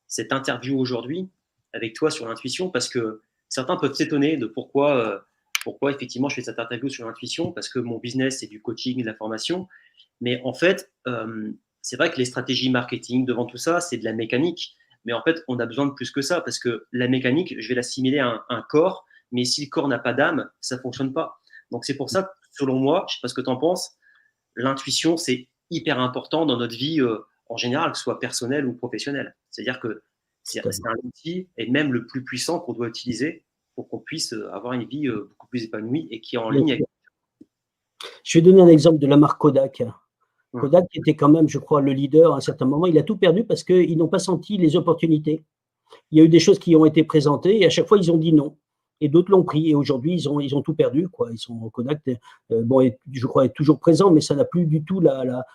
cette interview aujourd'hui avec toi sur l'intuition, parce que certains peuvent s'étonner de pourquoi effectivement je fais cette interview sur l'intuition, parce que mon business, c'est du coaching, de la formation. Mais en fait, c'est vrai que les stratégies marketing, devant tout ça, c'est de la mécanique. Mais en fait, on a besoin de plus que ça, parce que la mécanique, je vais l'assimiler à un corps, mais si le corps n'a pas d'âme, ça ne fonctionne pas. Donc c'est pour ça que, selon moi, je ne sais pas ce que tu en penses, l'intuition, c'est hyper important dans notre vie en général, que ce soit personnelle ou professionnelle. C'est-à-dire que c'est un outil, et même le plus puissant qu'on doit utiliser pour qu'on puisse avoir une vie beaucoup plus épanouie et qui est en ligne avec. Je vais donner un exemple de la marque Kodak. Kodak était quand même, je crois, le leader à un certain moment. Il a tout perdu parce qu'ils n'ont pas senti les opportunités. Il y a eu des choses qui ont été présentées et à chaque fois, ils ont dit non. Et d'autres l'ont pris. Et aujourd'hui, ils ont tout perdu, quoi. Ils sont Kodak, bon, je crois, est toujours présent, mais ça n'a plus du tout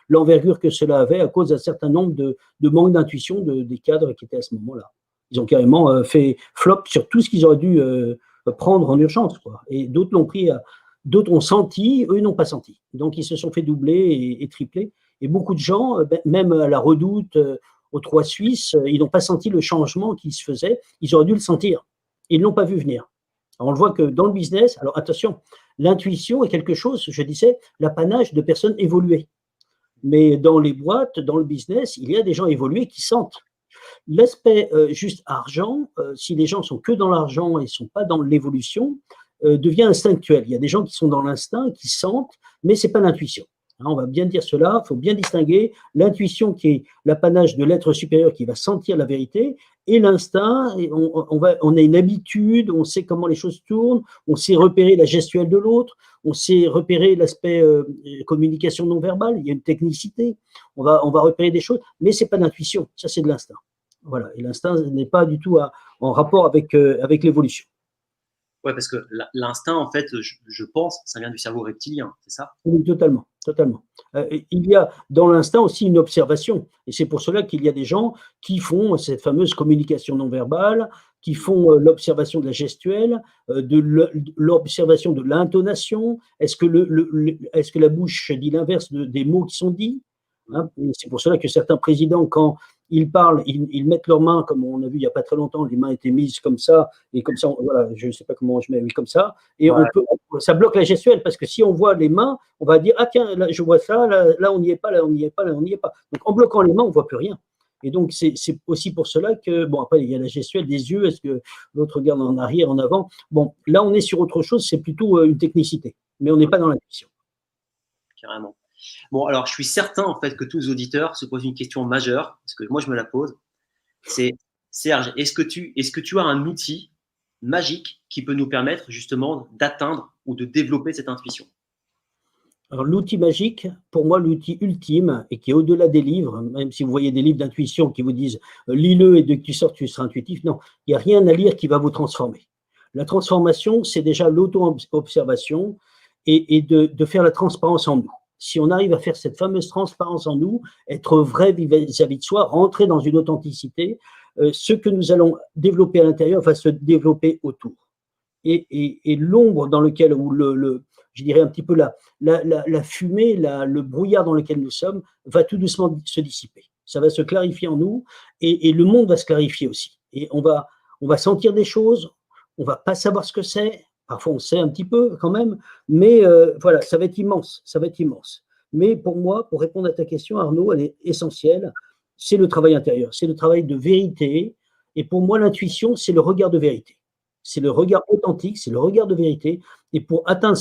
l'envergure que cela avait à cause d'un certain nombre de manque d'intuition des cadres qui étaient à ce moment-là. Ils ont carrément fait flop sur tout ce qu'ils auraient dû prendre en urgence, quoi. Et d'autres l'ont pris, d'autres ont senti, eux n'ont pas senti. Donc, ils se sont fait doubler et tripler. Et beaucoup de gens, même à la Redoute, aux Trois Suisses, ils n'ont pas senti le changement qui se faisait. Ils auraient dû le sentir. Ils ne l'ont pas vu venir. Alors, on le voit que dans le business, alors attention, l'intuition est quelque chose, je disais, l'apanage de personnes évoluées. Mais dans les boîtes, dans le business, il y a des gens évolués qui sentent. L'aspect juste argent, si les gens sont que dans l'argent et ne sont pas dans l'évolution, devient instinctuel. Il y a des gens qui sont dans l'instinct, qui sentent, mais ce n'est pas l'intuition. On va bien dire cela, il faut bien distinguer l'intuition qui est l'apanage de l'être supérieur qui va sentir la vérité et l'instinct, on a une habitude, on sait comment les choses tournent, on sait repérer la gestuelle de l'autre, on sait repérer l'aspect communication non verbale, il y a une technicité, on va repérer des choses, mais ce n'est pas l'intuition, ça c'est de l'instinct. Voilà, et l'instinct n'est pas du tout en rapport avec l'évolution. Ouais, parce que l'instinct, en fait, je pense, ça vient du cerveau reptilien, c'est ça? Oui, totalement, totalement. Il y a dans l'instinct aussi une observation, et c'est pour cela qu'il y a des gens qui font cette fameuse communication non verbale, qui font l'observation de la gestuelle, de l'observation de l'intonation. Est-ce que la bouche dit l'inverse des mots qui sont dits, hein? C'est pour cela que certains présidents, quand ils parlent, ils mettent leurs mains, comme on a vu il n'y a pas très longtemps, les mains étaient mises comme ça, et comme ça, voilà, je ne sais pas comment je mets, mais comme ça, et ouais. Ça bloque la gestuelle, parce que si on voit les mains, on va dire, ah tiens, là, je vois ça, là on n'y est pas, là on n'y est pas, là on n'y est pas. Donc en bloquant les mains, on ne voit plus rien. Et donc c'est aussi pour cela que, bon, après il y a la gestuelle des yeux, est-ce que l'autre regarde en arrière, en avant? Bon, là on est sur autre chose, c'est plutôt une technicité, mais on n'est pas dans l'intuition. Carrément. Bon, alors je suis certain en fait que tous les auditeurs se posent une question majeure, parce que moi je me la pose. C'est, Serge, est-ce que tu as un outil magique qui peut nous permettre justement d'atteindre ou de développer cette intuition? Alors l'outil magique, pour moi l'outil ultime, et qui est au-delà des livres, même si vous voyez des livres d'intuition qui vous disent lis-le et dès que tu sors tu seras intuitif, non, il n'y a rien à lire qui va vous transformer. La transformation, c'est déjà l'auto-observation et de faire la transparence en nous. Si on arrive à faire cette fameuse transparence en nous, être vrai vis-à-vis de soi, rentrer dans une authenticité, ce que nous allons développer à l'intérieur va se développer autour. Et l'ombre dans lequel, ou je dirais un petit peu la fumée, le brouillard dans lequel nous sommes, va tout doucement se dissiper. Ça va se clarifier en nous, et le monde va se clarifier aussi. Et on va sentir des choses, on ne va pas savoir ce que c'est. Parfois, on sait un petit peu quand même, mais voilà, ça va être immense, ça va être immense. Mais pour moi, pour répondre à ta question, Arnaud, elle est essentielle. c'est le travail intérieur, c'est le travail de vérité. Et pour moi, l'intuition, c'est le regard de vérité. C'est le regard authentique, c'est le regard de vérité. Et pour atteindre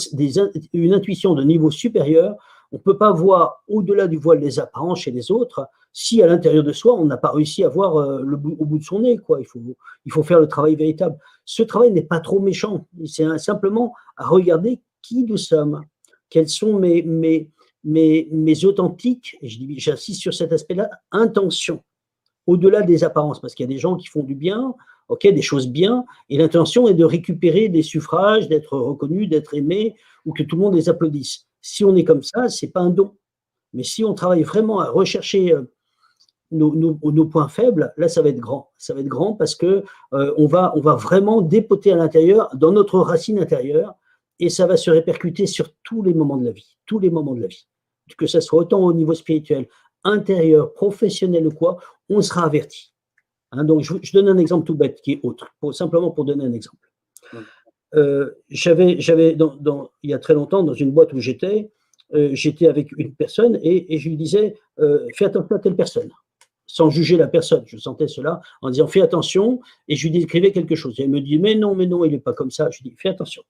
une intuition de niveau supérieur, on ne peut pas voir au-delà du voile des apparences chez les autres si à l'intérieur de soi, on n'a pas réussi à voir au bout de son nez, quoi. Il faut faire le travail véritable. Ce travail n'est pas trop méchant. C'est simplement à regarder qui nous sommes, quels sont mes authentiques, et j'insiste sur cet aspect-là, intentions, au-delà des apparences, parce qu'il y a des gens qui font du bien, ok, des choses bien, et l'intention est de récupérer des suffrages, d'être reconnu, d'être aimé, ou que tout le monde les applaudisse. Si on est comme ça, c'est pas un don. Mais si on travaille vraiment à rechercher nos points faibles, là, ça va être grand. Ça va être grand parce que on va vraiment dépoter à l'intérieur, dans notre racine intérieure, et ça va se répercuter sur tous les moments de la vie, tous les moments de la vie. Que ça soit autant au niveau spirituel, intérieur, professionnel ou quoi, on sera averti. Hein, donc, je donne un exemple tout bête qui est autre, simplement pour donner un exemple. J'avais, il y a très longtemps, dans une boîte où j'étais avec une personne et je lui disais fais attention à telle personne, sans juger la personne. Je sentais cela en disant fais attention, et je lui décrivais quelque chose. Et elle me dit mais non, il n'est pas comme ça. Je lui dis fais attention.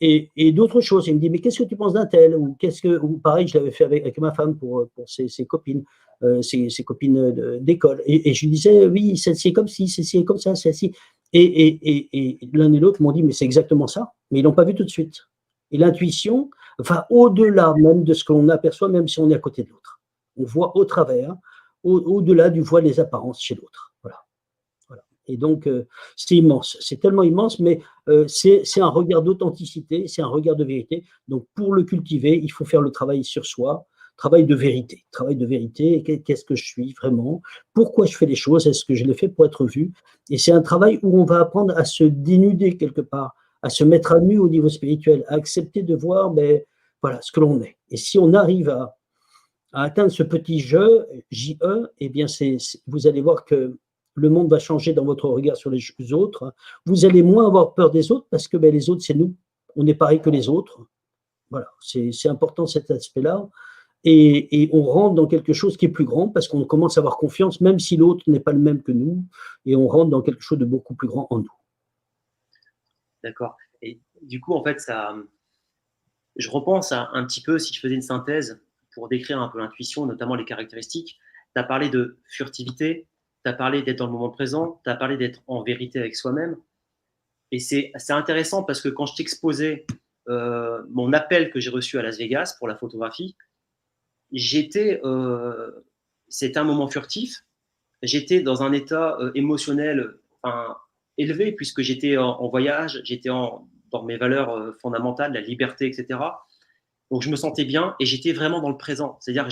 Et d'autres choses. Il me dit mais qu'est-ce que tu penses d'un tel, ou pareil, je l'avais fait avec ma femme pour ses copines, ses copines d'école. Et je lui disais oui, celle-ci est comme ci, celle-ci est comme ça, celle-ci. Et l'un et l'autre m'ont dit mais c'est exactement ça. Mais ils l'ont pas vu tout de suite. Et l'intuition va au-delà même de ce que l'on aperçoit, même si on est à côté de l'autre. On voit au travers, au-delà du voile des apparences chez l'autre. Voilà. Et donc, c'est immense, c'est tellement immense, mais c'est un regard d'authenticité, c'est un regard de vérité. Donc, pour le cultiver, il faut faire le travail sur soi, travail de vérité. Qu'est-ce que je suis vraiment? Pourquoi je fais les choses? Est-ce que je les fais pour être vu? Et c'est un travail où on va apprendre à se dénuder quelque part, à se mettre à nu au niveau spirituel, à accepter de voir voilà, ce que l'on est. Et si on arrive à atteindre ce petit jeu, J-E, eh bien, vous allez voir que le monde va changer dans votre regard sur les autres. Vous allez moins avoir peur des autres parce que les autres, c'est nous. On est pareil que les autres. Voilà, c'est important cet aspect-là. Et on rentre dans quelque chose qui est plus grand parce qu'on commence à avoir confiance, même si l'autre n'est pas le même que nous, et on rentre dans quelque chose de beaucoup plus grand en nous. D'accord. Et du coup, en fait, je repense à un petit peu, si je faisais une synthèse pour décrire un peu l'intuition, notamment les caractéristiques. Tu as parlé de furtivité, tu as parlé d'être dans le moment présent, tu as parlé d'être en vérité avec soi-même. Et c'est intéressant parce que quand je t'exposais mon appel que j'ai reçu à Las Vegas pour la photographie, c'était un moment furtif. J'étais dans un état émotionnel élevé puisque j'étais en voyage, j'étais dans mes valeurs fondamentales, la liberté, etc. Donc je me sentais bien et j'étais vraiment dans le présent. C'est-à-dire que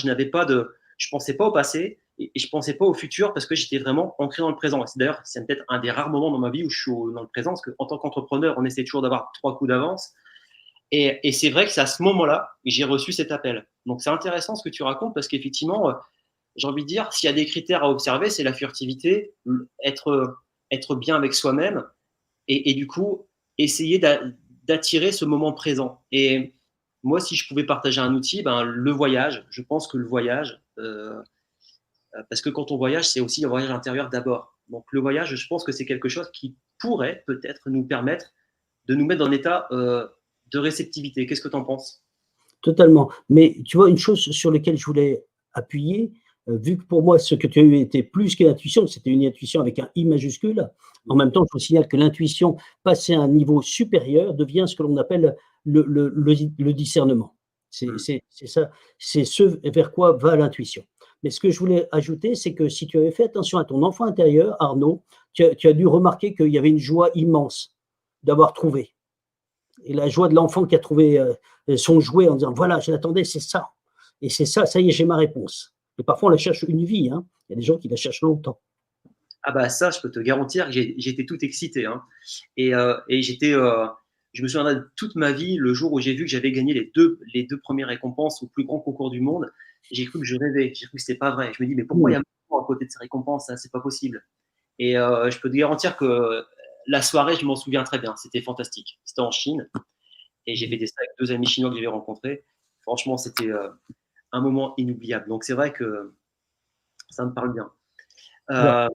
je pensais pas au passé et je pensais pas au futur parce que j'étais vraiment ancré dans le présent. D'ailleurs, c'est peut-être un des rares moments dans ma vie où je suis dans le présent parce qu'en tant qu'entrepreneur, on essaie toujours d'avoir 3 coups d'avance. Et c'est vrai que c'est à ce moment-là que j'ai reçu cet appel. Donc c'est intéressant ce que tu racontes parce qu'effectivement, j'ai envie de dire, s'il y a des critères à observer, c'est la furtivité, être bien avec soi-même et du coup, essayer d'attirer ce moment présent. Et moi, si je pouvais partager un outil, le voyage, je pense que le voyage, parce que quand on voyage, c'est aussi un voyage intérieur d'abord. Donc le voyage, je pense que c'est quelque chose qui pourrait peut-être nous permettre de nous mettre dans un état de réceptivité. Qu'est-ce que tu en penses? Totalement. Mais tu vois, une chose sur laquelle je voulais appuyer, vu que pour moi, ce que tu as eu était plus que l'intuition, c'était une intuition avec un I majuscule. En même temps, je vous signale que l'intuition, passée à un niveau supérieur, devient ce que l'on appelle le discernement. C'est ça, c'est ce vers quoi va l'intuition. Mais ce que je voulais ajouter, c'est que si tu avais fait attention à ton enfant intérieur, Arnaud, tu as dû remarquer qu'il y avait une joie immense d'avoir trouvé. Et la joie de l'enfant qui a trouvé son jouet en disant voilà, je l'attendais, c'est ça. Et c'est ça, ça y est, j'ai ma réponse. Et parfois, on la cherche une vie. Hein. Il y a des gens qui la cherchent longtemps. Ah bah ça, je peux te garantir que j'étais tout excité. Hein. Et je me souviendrai de toute ma vie, le jour où j'ai vu que j'avais gagné les deux premières récompenses au plus grand concours du monde, j'ai cru que je rêvais, j'ai cru que c'était pas vrai. Je me dis, mais pourquoi il y a moi à côté de ces récompenses, ça, c'est pas possible. Et je peux te garantir que la soirée, je m'en souviens très bien, c'était fantastique. C'était en Chine, et j'ai fêté ça avec 2 amis chinois que j'avais rencontrés. Franchement, c'était un moment inoubliable. Donc c'est vrai que Ça me parle bien. Alors,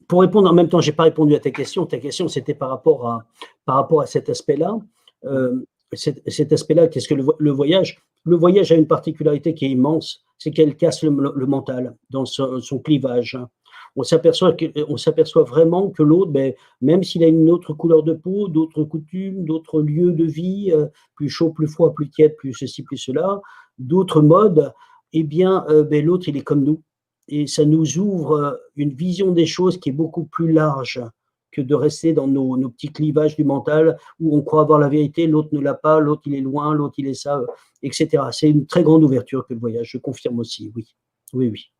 pour répondre en même temps, je n'ai pas répondu à ta question. Ta question, c'était par rapport à cet aspect-là. Cet aspect-là, qu'est-ce que le voyage? Le voyage a une particularité qui est immense, c'est qu'elle casse le mental dans son clivage. On s'aperçoit vraiment que l'autre, même s'il a une autre couleur de peau, d'autres coutumes, d'autres lieux de vie, plus chaud, plus froid, plus tiède, plus ceci, plus cela, d'autres modes, eh bien, l'autre, il est comme nous. Et ça nous ouvre une vision des choses qui est beaucoup plus large que de rester dans nos petits clivages du mental où on croit avoir la vérité, l'autre ne l'a pas, l'autre il est loin, l'autre il est ça, etc. C'est une très grande ouverture que le voyage, je confirme aussi, oui. Oui, oui.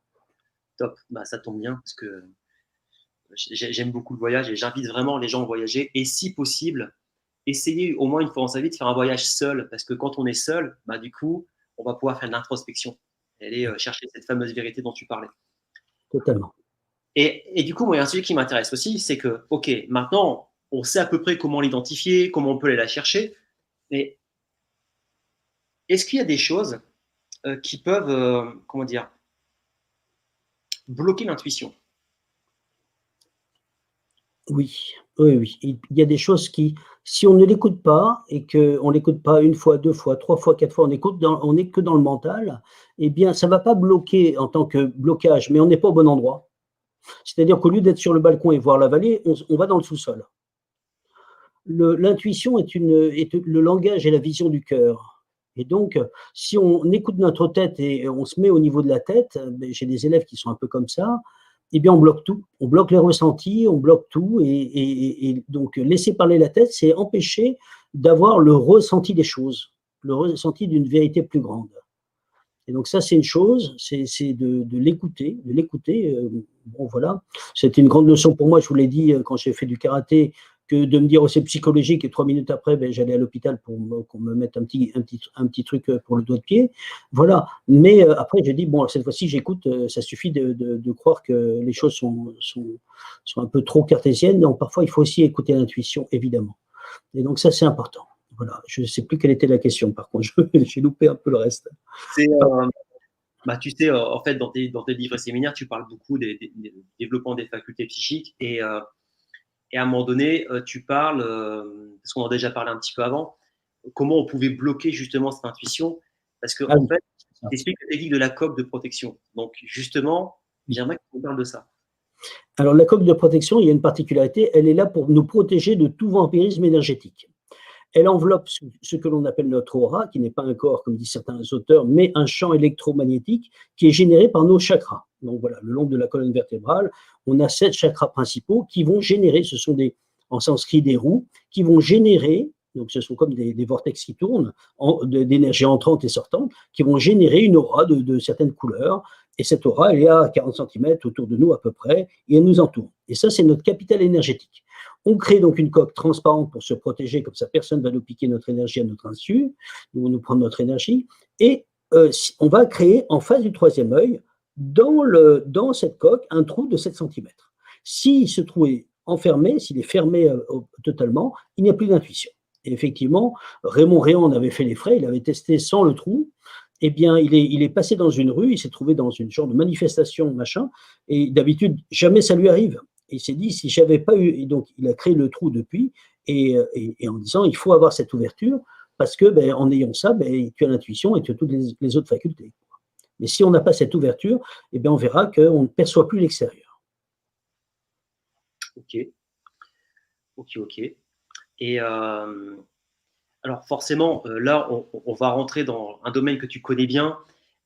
Top, bah, ça tombe bien parce que j'aime beaucoup le voyage et j'invite vraiment les gens à voyager et si possible, essayer au moins une fois dans sa vie de faire un voyage seul parce que quand on est seul, bah, du coup, on va pouvoir faire de l'introspection et aller chercher cette fameuse vérité dont tu parlais. Totalement. Et du coup, moi, il y a un sujet qui m'intéresse aussi, c'est que, OK, maintenant, on sait à peu près comment l'identifier, comment on peut aller la chercher, mais est-ce qu'il y a des choses qui peuvent, comment dire, bloquer l'intuition? Oui, oui, oui. Il y a des choses qui, si on ne l'écoute pas et qu'on ne l'écoute pas une fois, deux fois, trois fois, quatre fois, on n'est que dans le mental, eh bien, ça ne va pas bloquer en tant que blocage, mais on n'est pas au bon endroit. C'est-à-dire qu'au lieu d'être sur le balcon et voir la vallée, on va dans le sous-sol. L'intuition est le langage et la vision du cœur. Et donc, si on écoute notre tête et on se met au niveau de la tête, j'ai des élèves qui sont un peu comme ça, eh bien, on bloque tout. On bloque les ressentis, on bloque tout. Et donc, laisser parler la tête, c'est empêcher d'avoir le ressenti des choses, le ressenti d'une vérité plus grande. Et donc ça, c'est une chose, c'est de l'écouter, de l'écouter. Bon, voilà, c'était une grande leçon pour moi, je vous l'ai dit quand j'ai fait du karaté, que de me dire oh, c'est psychologique et 3 minutes après, j'allais à l'hôpital qu'on me mette un petit truc pour le doigt de pied. Voilà, mais après, j'ai dit, bon, cette fois-ci, j'écoute, ça suffit de croire que les choses sont un peu trop cartésiennes, donc parfois, il faut aussi écouter l'intuition, évidemment. Et donc ça, c'est important. Voilà, je ne sais plus quelle était la question, par contre, j'ai loupé un peu le reste. C'est, bah, tu sais, en fait, dans tes livres et séminaires, tu parles beaucoup des développement des facultés psychiques et à un moment donné, tu parles, parce qu'on en a déjà parlé un petit peu avant, comment on pouvait bloquer justement cette intuition, parce que Ah en oui, fait, c'est ça. tu expliques la technique de la coque de protection. Donc justement, Oui. j'aimerais qu'on parle de ça. Alors, la coque de protection, il y a une particularité, elle est là pour nous protéger de tout vampirisme énergétique. Elle enveloppe ce que l'on appelle notre aura, qui n'est pas un corps, comme disent certains auteurs, mais un champ électromagnétique qui est généré par nos chakras. Donc voilà, le long de la colonne vertébrale, on a 7 chakras principaux qui vont générer, ce sont en sanskrit des roues, qui vont générer, donc ce sont comme des vortex qui tournent, d'énergie entrante et sortante, qui vont générer une aura de certaines couleurs. Et cette aura, elle est à 40 cm autour de nous à peu près, et elle nous entoure. Et ça, c'est notre capital énergétique. On crée donc une coque transparente pour se protéger, comme ça personne ne va nous piquer notre énergie à notre insu, nous prendre notre énergie. Et on va créer en face du troisième œil, dans cette coque, un trou de 7 cm. Si ce trou est enfermé, s'il est fermé totalement, il n'y a plus d'intuition. Et effectivement, Raymond Réan en avait fait les frais, il avait testé sans le trou. Eh bien, il est passé dans une rue, il s'est trouvé dans une genre de manifestation, machin, et d'habitude, jamais ça lui arrive. Et il s'est dit, si j'avais pas eu, et donc il a créé le trou depuis, et en disant, il faut avoir cette ouverture, parce que en ayant ça, tu as l'intuition et tu as toutes les autres facultés. Mais si on n'a pas cette ouverture, eh bien, on verra qu'on ne perçoit plus l'extérieur. Ok, ok, ok. Et alors forcément, là, on va rentrer dans un domaine que tu connais bien.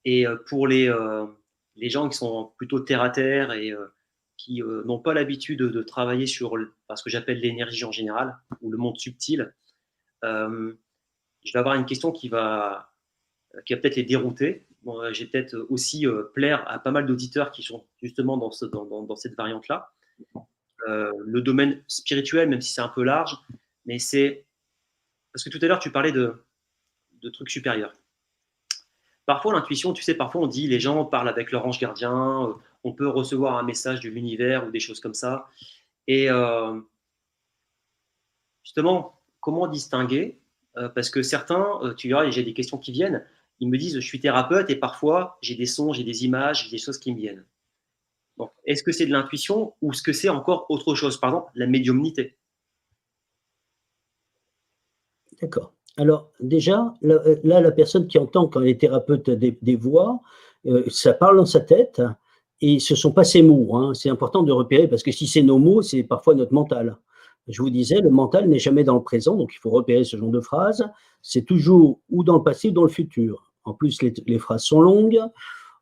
Et pour les gens qui sont plutôt terre à terre et qui n'ont pas l'habitude de travailler sur ce que j'appelle l'énergie en général ou le monde subtil, euh, je vais avoir une question qui va peut-être les dérouter. Bon, je vais peut-être aussi plaire à pas mal d'auditeurs qui sont justement dans cette variante-là. Le domaine spirituel, même si c'est un peu large, mais c'est parce que tout à l'heure tu parlais de trucs supérieurs. Parfois, l'intuition, tu sais, parfois on dit les gens parlent avec leur ange gardien, on peut recevoir un message de l'univers ou des choses comme ça. Et justement, comment distinguer parce que certains, tu verras, j'ai des questions qui viennent, ils me disent je suis thérapeute et parfois j'ai des sons, j'ai des images, j'ai des choses qui me viennent. Donc, est-ce que c'est de l'intuition ou est-ce que c'est encore autre chose? Par exemple, la médiumnité. D'accord. Alors déjà, là, la personne qui entend quand elle est thérapeute des voix, ça parle dans sa tête et ce ne sont pas ses mots, hein. C'est important de repérer parce que si c'est nos mots, c'est parfois notre mental. Je vous disais, le mental n'est jamais dans le présent, donc il faut repérer ce genre de phrase. C'est toujours ou dans le passé ou dans le futur. En plus, les phrases sont longues.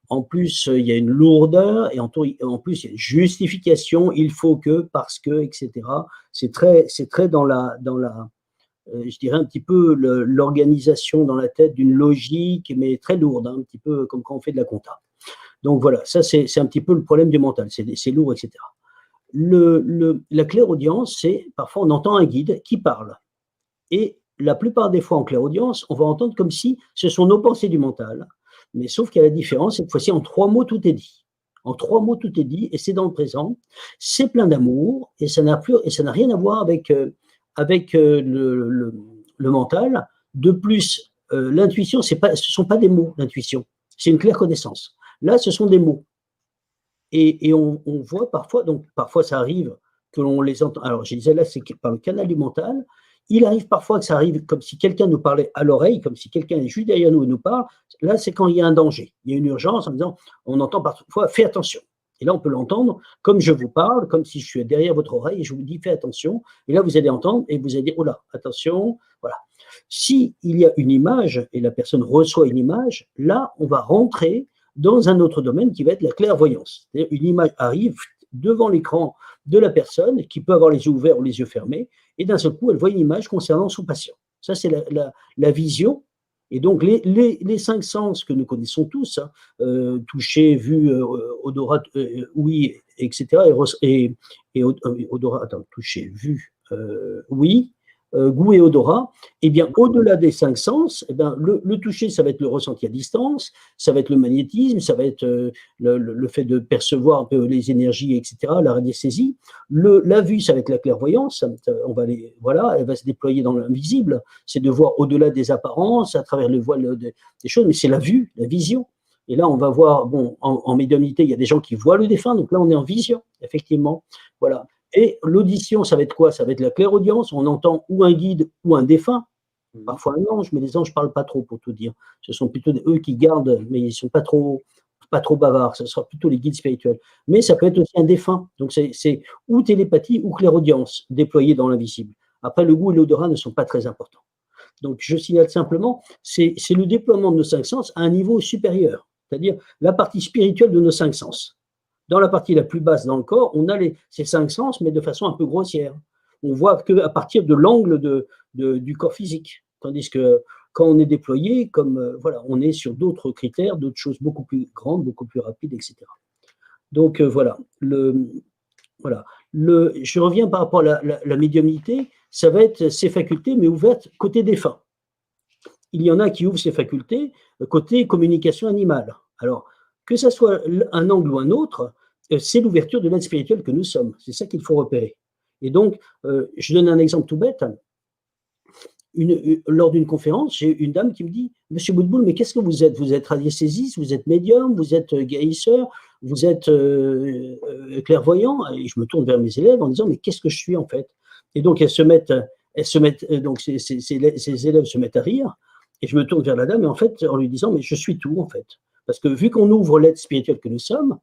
En plus, il y a une lourdeur et en plus, il y a une justification. Il faut que, parce que, etc. C'est très dans la je dirais un petit peu l'organisation dans la tête d'une logique, mais très lourde, hein, un petit peu comme quand on fait de la compta. Donc voilà, ça c'est un petit peu le problème du mental, c'est lourd, etc. La clairaudience, c'est parfois on entend un guide qui parle. Et la plupart des fois en clairaudience, on va entendre comme si ce sont nos pensées du mental. Mais sauf qu'il y a la différence, cette fois-ci en 3 mots tout est dit. En 3 mots tout est dit et c'est dans le présent. C'est plein d'amour et ça n'a rien à voir avec le mental. De plus, l'intuition, ce ne sont pas des mots, l'intuition. C'est une claire connaissance. Là, ce sont des mots. Et on voit parfois, donc parfois ça arrive que l'on les entend. Alors, je disais là, c'est par le canal du mental. Il arrive parfois que ça arrive comme si quelqu'un nous parlait à l'oreille, comme si quelqu'un est juste derrière nous et nous parle. Là, c'est quand il y a un danger, il y a une urgence en disant, on entend parfois, fais attention. Et là, on peut l'entendre comme je vous parle, comme si je suis derrière votre oreille et je vous dis, fais attention. Et là, vous allez entendre et vous allez dire, oh là, attention, voilà. Si il y a une image et la personne reçoit une image, là, on va rentrer dans un autre domaine qui va être la clairvoyance. C'est-à-dire une image arrive devant l'écran de la personne qui peut avoir les yeux ouverts ou les yeux fermés, et d'un seul coup, elle voit une image concernant son patient. Ça, c'est la vision. Et donc, les 5 sens que nous connaissons tous, hein, toucher, vue, odorat, ouïe, etc., et odorat, attends, toucher, vue, ouïe, goût et odorat, et bien au-delà des 5 sens, eh bien, le toucher, ça va être le ressenti à distance, ça va être le magnétisme, ça va être le fait de percevoir un peu les énergies, etc., la radiesthésie. La vue, ça va être la clairvoyance, voilà, elle va se déployer dans l'invisible, c'est de voir au-delà des apparences, à travers le voile des choses, mais c'est la vue, la vision. Et là, on va voir, bon, en médiumnité, il y a des gens qui voient le défunt, donc là, on est en vision, effectivement. Voilà. Et l'audition, ça va être quoi? Ça va être la clairaudience. On entend ou un guide ou un défunt, parfois un ange, mais les anges ne parlent pas trop, pour tout dire. Ce sont plutôt eux qui gardent, mais ils ne sont pas trop bavards. Ce sera plutôt les guides spirituels. Mais ça peut être aussi un défunt. Donc, c'est ou télépathie ou clairaudience déployée dans l'invisible. Après, le goût et l'odorat ne sont pas très importants. Donc, je signale simplement, c'est le déploiement de nos 5 sens à un niveau supérieur, c'est-à-dire la partie spirituelle de nos 5 sens. Dans la partie la plus basse dans le corps, on a ces 5 sens, mais de façon un peu grossière. On voit qu'à partir de l'angle du corps physique. Tandis que quand on est déployé, comme voilà, on est sur d'autres critères, d'autres choses beaucoup plus grandes, beaucoup plus rapides, etc. Donc voilà. Je reviens par rapport à la médiumnité, ça va être ces facultés, mais ouvertes côté défunt. Il y en a qui ouvrent ces facultés côté communication animale. Alors, que ce soit un angle ou un autre, c'est l'ouverture de l'aide spirituelle que nous sommes. C'est ça qu'il faut repérer. Et donc, je donne un exemple tout bête. Lors d'une conférence, j'ai une dame qui me dit « Monsieur Boutboul, mais qu'est-ce que vous êtes? Vous êtes radiesthésiste, vous êtes médium, vous êtes guérisseur, vous êtes clairvoyant ?» Et je me tourne vers mes élèves en disant « Mais qu'est-ce que je suis en fait ?» Et donc, donc ces élèves se mettent à rire. Et je me tourne vers la dame, et en fait, en lui disant, mais je suis tout, en fait. Parce que vu qu'on ouvre l'aide spirituelle que nous sommes,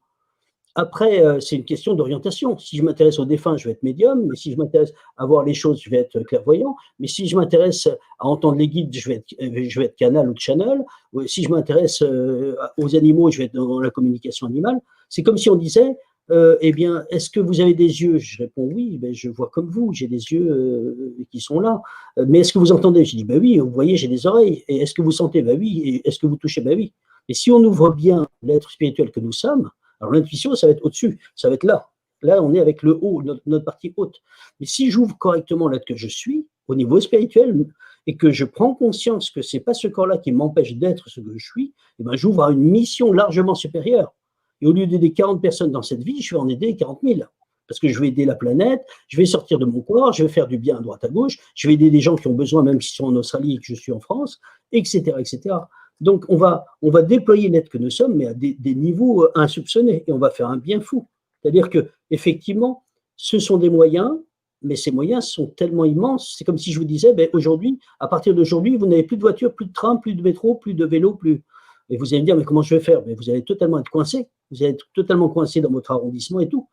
après, c'est une question d'orientation. Si je m'intéresse aux défunts, je vais être médium, mais si je m'intéresse à voir les choses, je vais être clairvoyant, mais si je m'intéresse à entendre les guides, je vais être canal ou channel, si je m'intéresse aux animaux, je vais être dans la communication animale. C'est comme si on disait, eh bien, est-ce que vous avez des yeux? Je réponds oui, ben, je vois comme vous, j'ai des yeux qui sont là. Mais est-ce que vous entendez? Je dis, ben oui, vous voyez, j'ai des oreilles. Et est-ce que vous sentez? Ben oui. Et est-ce que vous touchez? Ben oui. Et si on ouvre bien l'être spirituel que nous sommes, alors l'intuition, ça va être au-dessus, ça va être là. Là, on est avec le haut, notre partie haute. Mais si j'ouvre correctement l'être que je suis, au niveau spirituel, et que je prends conscience que ce n'est pas ce corps-là qui m'empêche d'être ce que je suis, eh ben, j'ouvre à une mission largement supérieure. Et au lieu d'aider 40 personnes dans cette vie, je vais en aider 40 000. Parce que je vais aider la planète, je vais sortir de mon corps, je vais faire du bien à droite à gauche, je vais aider des gens qui ont besoin, même s'ils sont en Australie et que je suis en France, etc. etc. Donc, on va déployer l'être que nous sommes, mais à des niveaux insoupçonnés, et on va faire un bien fou. C'est-à-dire qu'effectivement, ce sont des moyens, mais ces moyens sont tellement immenses. C'est comme si je vous disais, ben, aujourd'hui, à partir d'aujourd'hui, vous n'avez plus de voiture, plus de train, plus de métro, plus de vélo, plus. Et vous allez me dire, mais comment je vais faire? Mais vous allez totalement être coincé. Vous allez être totalement coincé dans votre arrondissement et tout.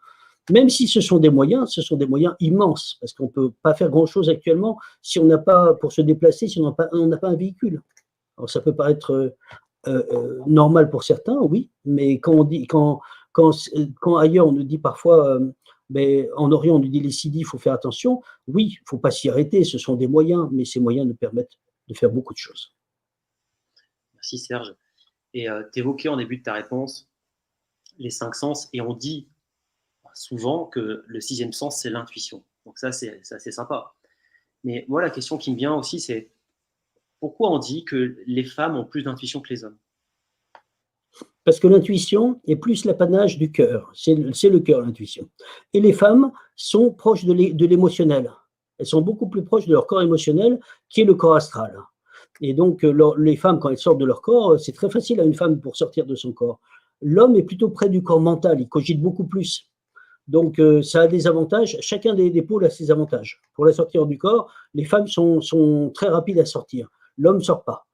Même si ce sont des moyens immenses, parce qu'on ne peut pas faire grand-chose actuellement si on n'a pas, pour se déplacer, si on n'a pas un véhicule. Alors ça peut paraître normal pour certains, oui, mais quand ailleurs on nous dit parfois, mais en Orient on nous dit les sidis, il faut faire attention, oui, il ne faut pas s'y arrêter, ce sont des moyens, mais ces moyens nous permettent de faire beaucoup de choses. Merci Serge. Et tu évoquais en début de ta réponse les 5 sens, et on dit souvent que le 6e sens, c'est l'intuition. Donc ça, c'est assez sympa. Mais moi, la question qui me vient aussi, c'est pourquoi on dit que les femmes ont plus d'intuition que les hommes? Parce que l'intuition est plus l'apanage du cœur, c'est le cœur, l'intuition. Et les femmes sont proches de l'émotionnel. Elles sont beaucoup plus proches de leur corps émotionnel, qui est le corps astral. Et donc, les femmes, quand elles sortent de leur corps, c'est très facile à une femme pour sortir de son corps. L'homme est plutôt près du corps mental, il cogite beaucoup plus. Donc, ça a des avantages. Chacun des pôles a ses avantages. Pour la sortir du corps, les femmes sont très rapides à sortir. L'homme ne sort pas.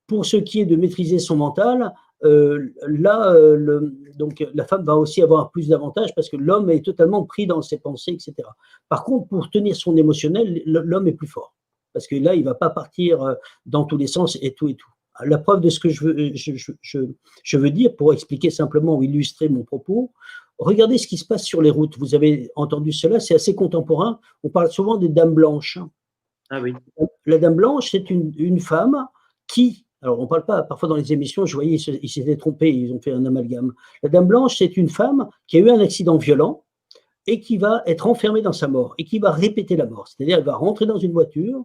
Pour ce qui est de maîtriser son mental, donc la femme va aussi avoir plus d'avantages parce que l'homme est totalement pris dans ses pensées, etc. Par contre, pour tenir son émotionnel, l'homme est plus fort. Parce que là, il ne va pas partir dans tous les sens et tout et tout. La preuve de ce que je veux dire, pour expliquer simplement ou illustrer mon propos, regardez ce qui se passe sur les routes. Vous avez entendu cela, c'est assez contemporain. On parle souvent des dames blanches. Ah oui. La dame blanche, c'est une femme qui, alors on ne parle pas, parfois dans les émissions, je voyais, ils s'étaient trompés, ils ont fait un amalgame. La dame blanche, c'est une femme qui a eu un accident violent et qui va être enfermée dans sa mort et qui va répéter la mort. C'est-à-dire, elle va rentrer dans une voiture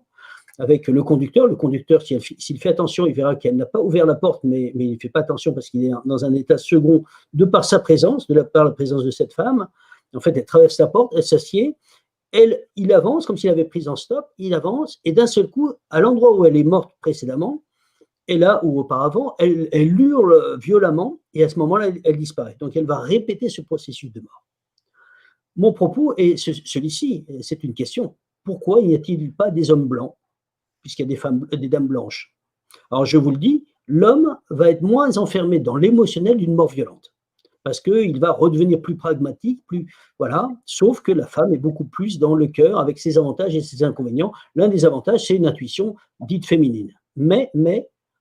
avec le conducteur. Le conducteur, s'il fait attention, il verra qu'elle n'a pas ouvert la porte, mais il ne fait pas attention parce qu'il est dans un état second de par sa présence, par la présence de cette femme. En fait, elle traverse la porte, elle s'assied, il avance comme s'il avait pris en stop, il avance, et d'un seul coup, à l'endroit où elle est morte précédemment, et là où auparavant, elle hurle violemment, et à ce moment-là, elle disparaît. Donc, elle va répéter ce processus de mort. Mon propos est celui-ci, c'est une question. Pourquoi n'y a-t-il pas des hommes blancs, puisqu'il y a des dames blanches? Alors, je vous le dis, l'homme va être moins enfermé dans l'émotionnel d'une mort violente, parce qu'il va redevenir plus pragmatique, voilà, sauf que la femme est beaucoup plus dans le cœur, avec ses avantages et ses inconvénients. L'un des avantages, c'est une intuition dite féminine. Mais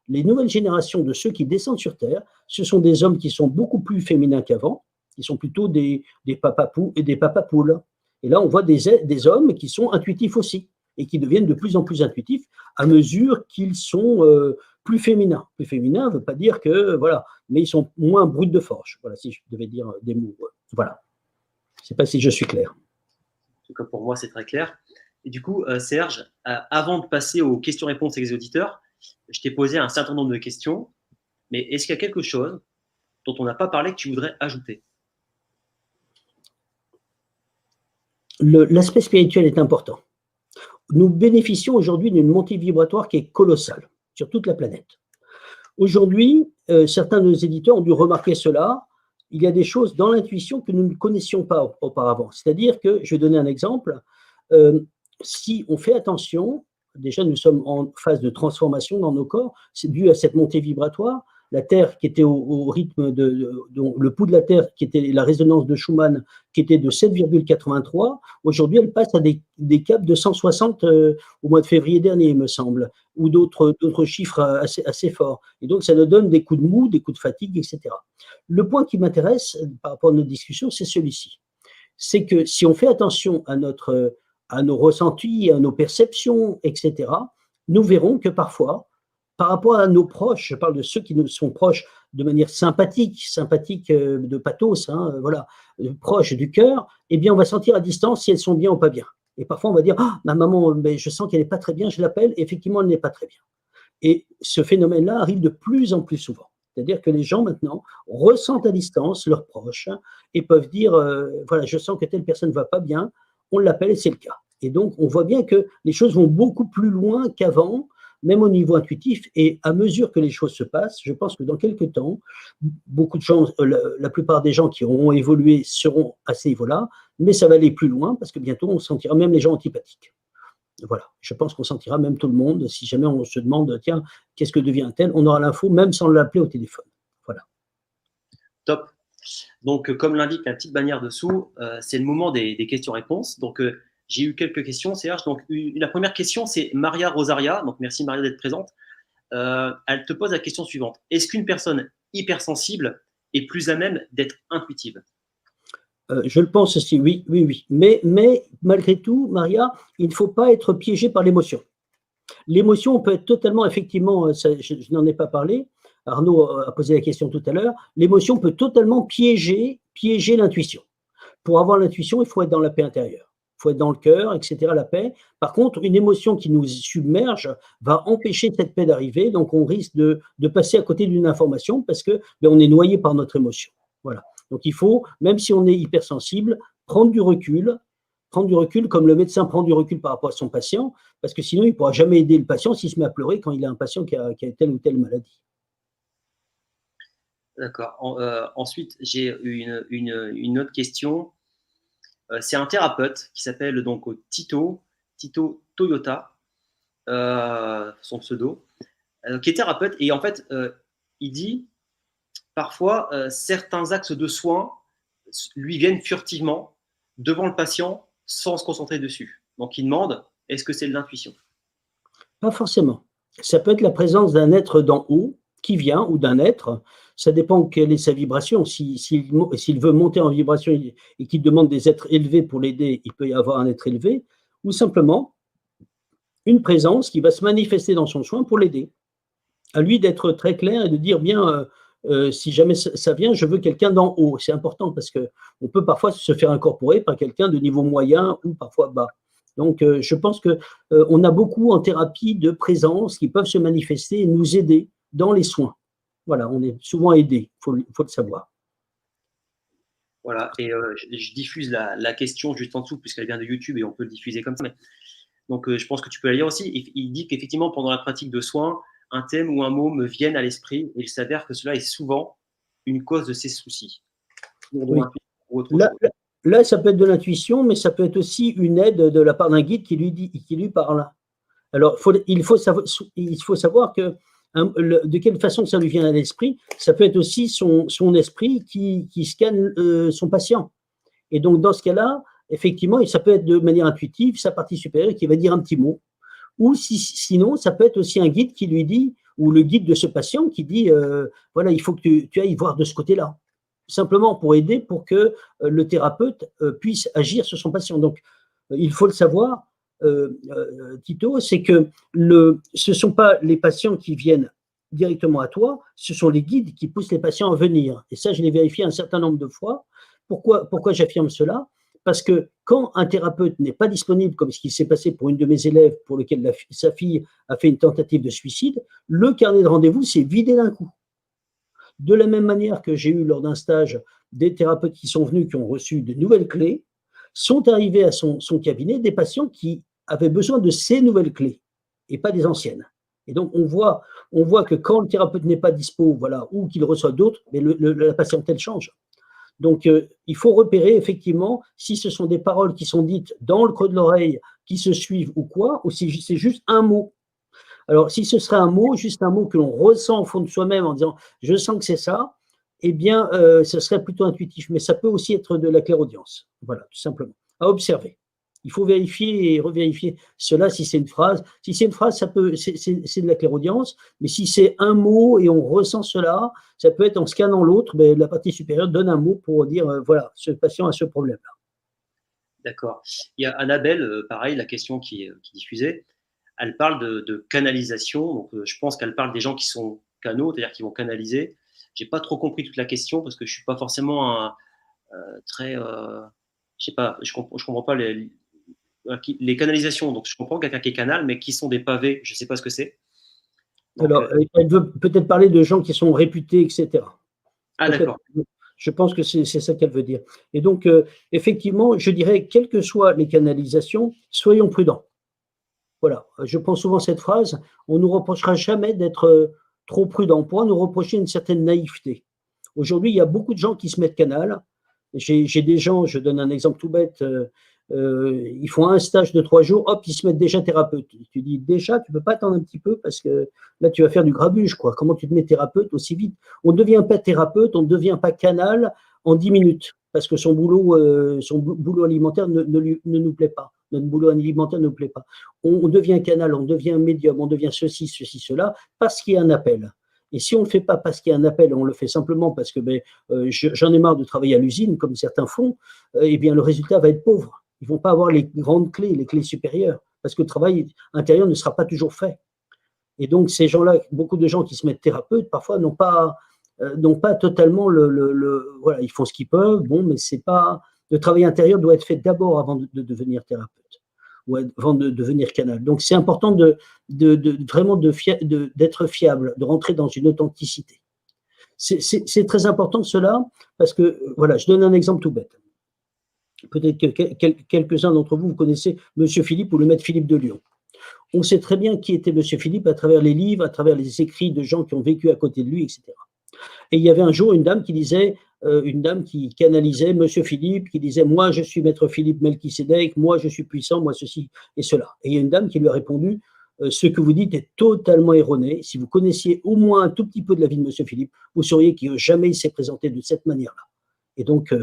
les nouvelles générations de ceux qui descendent sur Terre, ce sont des hommes qui sont beaucoup plus féminins qu'avant, qui sont plutôt des papapous et des papapoules. Et là, on voit des hommes qui sont intuitifs aussi, et qui deviennent de plus en plus intuitifs à mesure qu'ils sont plus féminins. Plus féminins ne veut pas dire que, voilà, mais ils sont moins bruts de forge. Voilà, si je devais dire des mots. Voilà. Je ne sais pas si je suis clair. En tout cas, pour moi, c'est très clair. Et du coup, Serge, avant de passer aux questions-réponses avec les auditeurs, je t'ai posé un certain nombre de questions, mais est-ce qu'il y a quelque chose dont on n'a pas parlé que tu voudrais ajouter? L'aspect spirituel est important. Nous bénéficions aujourd'hui d'une montée vibratoire qui est colossale sur toute la planète. Aujourd'hui, certains de nos éditeurs ont dû remarquer cela. Il y a des choses dans l'intuition que nous ne connaissions pas auparavant. C'est-à-dire que, je vais donner un exemple, si on fait attention, déjà nous sommes en phase de transformation dans nos corps, c'est dû à cette montée vibratoire. La Terre qui était au rythme donc le pouls de la Terre, qui était la résonance de Schumann, qui était de 7,83, aujourd'hui elle passe à des caps de 160 au mois de février dernier, il me semble, ou d'autres chiffres assez forts. Et donc ça nous donne des coups de mou, des coups de fatigue, etc. Le point qui m'intéresse par rapport à notre discussion, c'est celui-ci. C'est que si on fait attention à nos ressentis, à nos perceptions, etc., nous verrons que parfois, par rapport à nos proches, je parle de ceux qui nous sont proches de manière sympathique de pathos, hein, voilà, proches du cœur, eh bien, on va sentir à distance si elles sont bien ou pas bien. Et parfois, on va dire, ah, ma maman, mais je sens qu'elle n'est pas très bien, je l'appelle, et effectivement, elle n'est pas très bien. Et ce phénomène-là arrive de plus en plus souvent. C'est-à-dire que les gens, maintenant, ressentent à distance leurs proches et peuvent dire, voilà, je sens que telle personne ne va pas bien, on l'appelle et c'est le cas. Et donc, on voit bien que les choses vont beaucoup plus loin qu'avant, même au niveau intuitif. Et à mesure que les choses se passent, je pense que dans quelques temps, beaucoup de gens, la plupart des gens qui auront évolué seront à ce niveau-là, mais ça va aller plus loin parce que bientôt, on sentira même les gens antipathiques. Voilà, je pense qu'on sentira même tout le monde. Si jamais on se demande, tiens, qu'est-ce que devient un tel, on aura l'info même sans l'appeler au téléphone. Voilà. Top. Donc, comme l'indique la petite bannière dessous, c'est le moment des questions-réponses. Donc, j'ai eu quelques questions, Serge. Donc, la première question, c'est Maria Rosaria. Donc, merci Maria d'être présente. Elle te pose la question suivante. Est-ce qu'une personne hypersensible est plus à même d'être intuitive? Je le pense aussi, oui, oui, oui. Mais malgré tout, Maria, il ne faut pas être piégé par l'émotion. L'émotion peut être totalement, effectivement, je n'en ai pas parlé, Arnaud a posé la question tout à l'heure, l'émotion peut totalement piéger l'intuition. Pour avoir l'intuition, il faut être dans la paix intérieure. Il faut être dans le cœur, etc., la paix. Par contre, une émotion qui nous submerge va empêcher cette paix d'arriver, donc on risque de passer à côté d'une information parce que on est noyé par notre émotion. Voilà. Donc il faut, même si on est hypersensible, prendre du recul comme le médecin prend du recul par rapport à son patient, parce que sinon il ne pourra jamais aider le patient s'il se met à pleurer quand il a un patient qui a telle ou telle maladie. D'accord. Ensuite, j'ai une autre question. C'est un thérapeute qui s'appelle donc Tito Toyota, son pseudo, qui est thérapeute. Et en fait, il dit parfois certains axes de soins lui viennent furtivement devant le patient sans se concentrer dessus. Donc, il demande est-ce que c'est de l'intuition? Pas forcément. Ça peut être la présence d'un être d'en haut qui vient, ou d'un être, ça dépend quelle est sa vibration. S'il veut monter en vibration et qu'il demande des êtres élevés pour l'aider, il peut y avoir un être élevé, ou simplement une présence qui va se manifester dans son soin pour l'aider. À lui d'être très clair et de dire bien, si jamais ça vient, je veux quelqu'un d'en haut. C'est important parce qu'on peut parfois se faire incorporer par quelqu'un de niveau moyen ou parfois bas. Donc, je pense qu'on a beaucoup en thérapie de présences qui peuvent se manifester et nous aider dans les soins. Voilà, on est souvent aidé, il faut le savoir. Voilà, et je diffuse la question juste en dessous, puisqu'elle vient de YouTube et on peut le diffuser comme ça. Donc, je pense que tu peux la lire aussi. Il dit qu'effectivement, pendant la pratique de soins, un thème ou un mot me viennent à l'esprit et il s'avère que cela est souvent une cause de ses soucis. Oui. Ou autre Là, chose. là, ça peut être de l'intuition, mais ça peut être aussi une aide de la part d'un guide qui lui parle. Alors, il faut savoir que de quelle façon ça lui vient à l'esprit. Ça peut être aussi son esprit qui scanne son patient. Et donc, dans ce cas-là, effectivement, ça peut être de manière intuitive, sa partie supérieure qui va dire un petit mot. Ou sinon, ça peut être aussi un guide qui lui dit, ou le guide de ce patient qui dit, voilà, il faut que tu ailles voir de ce côté-là. Simplement pour aider, pour que le thérapeute puisse agir sur son patient. Donc, il faut le savoir, Tito, c'est que ce ne sont pas les patients qui viennent directement à toi, ce sont les guides qui poussent les patients à venir. Et ça, je l'ai vérifié un certain nombre de fois. Pourquoi j'affirme cela? Parce que quand un thérapeute n'est pas disponible, comme ce qui s'est passé pour une de mes élèves pour lequel sa fille a fait une tentative de suicide, le carnet de rendez-vous s'est vidé d'un coup. De la même manière que j'ai eu lors d'un stage des thérapeutes qui sont venus, qui ont reçu de nouvelles clés, sont arrivés à son cabinet des patients qui avaient besoin de ces nouvelles clés et pas des anciennes. Et donc, on voit que quand le thérapeute n'est pas dispo, voilà, ou qu'il reçoit d'autres, mais la patientèle change. Donc, il faut repérer effectivement si ce sont des paroles qui sont dites dans le creux de l'oreille, qui se suivent ou quoi, ou si c'est juste un mot. Alors, si ce serait un mot, juste un mot que l'on ressent au fond de soi-même en disant « je sens que c'est ça », eh bien, ce serait plutôt intuitif. Mais ça peut aussi être de la clairaudience. Voilà, tout simplement. À observer. Il faut vérifier et revérifier cela si c'est une phrase. Si c'est une phrase, c'est de la clairaudience. Mais si c'est un mot et on ressent cela, ça peut être en scannant l'autre, la partie supérieure donne un mot pour dire voilà, ce patient a ce problème-là. D'accord. Il y a Annabelle, pareil, la question qui est diffusée. Elle parle de canalisation. Donc, je pense qu'elle parle des gens qui sont canaux, c'est-à-dire qui vont canaliser. J'ai pas trop compris toute la question parce que je suis pas forcément très, je sais pas, je comprends pas les canalisations. Donc, je comprends quelqu'un qui est canal, mais qui sont des pavés, je sais pas ce que c'est. Donc, Alors, elle veut peut-être parler de gens qui sont réputés, etc. d'accord. Je pense que c'est ça qu'elle veut dire. Et donc, effectivement, je dirais, quelles que soient les canalisations, soyons prudents. Voilà, je prends souvent cette phrase, on ne nous reprochera jamais d'être trop prudent. On pourra nous reprocher une certaine naïveté. Aujourd'hui, il y a beaucoup de gens qui se mettent canal. J'ai des gens, je donne un exemple tout bête, ils font un stage de 3 jours, hop, ils se mettent déjà thérapeute. Tu dis déjà, tu ne peux pas attendre un petit peu parce que là, tu vas faire du grabuge, quoi. Comment tu te mets thérapeute aussi vite? On ne devient pas thérapeute, on ne devient pas canal en 10 minutes parce que son boulot alimentaire ne nous plaît pas. Notre boulot alimentaire ne nous plaît pas. On devient canal, on devient médium, on devient ceci, cela, parce qu'il y a un appel. Et si on ne le fait pas parce qu'il y a un appel, on le fait simplement parce que j'en ai marre de travailler à l'usine, comme certains font, eh bien le résultat va être pauvre. Ils ne vont pas avoir les grandes clés, les clés supérieures, parce que le travail intérieur ne sera pas toujours fait. Et donc ces gens-là, beaucoup de gens qui se mettent thérapeutes, parfois n'ont pas totalement voilà, ils font ce qu'ils peuvent, bon, mais c'est pas, le travail intérieur doit être fait d'abord avant de devenir thérapeute ou avant de devenir canal. Donc c'est important vraiment d'être fiable, de rentrer dans une authenticité. C'est très important cela parce que, voilà, je donne un exemple tout bête. Peut-être que quelques-uns d'entre vous connaissez Monsieur Philippe ou le maître Philippe de Lyon. On sait très bien qui était Monsieur Philippe à travers les livres, à travers les écrits de gens qui ont vécu à côté de lui, etc. Et il y avait un jour une dame qui canalisait Monsieur Philippe, qui disait « Moi, je suis maître Philippe Melchisédek, moi, je suis puissant, moi, ceci et cela. » Et il y a une dame qui lui a répondu « Ce que vous dites est totalement erroné. Si vous connaissiez au moins un tout petit peu de la vie de Monsieur Philippe, vous sauriez qu'il jamais il s'est présenté de cette manière-là. Et donc,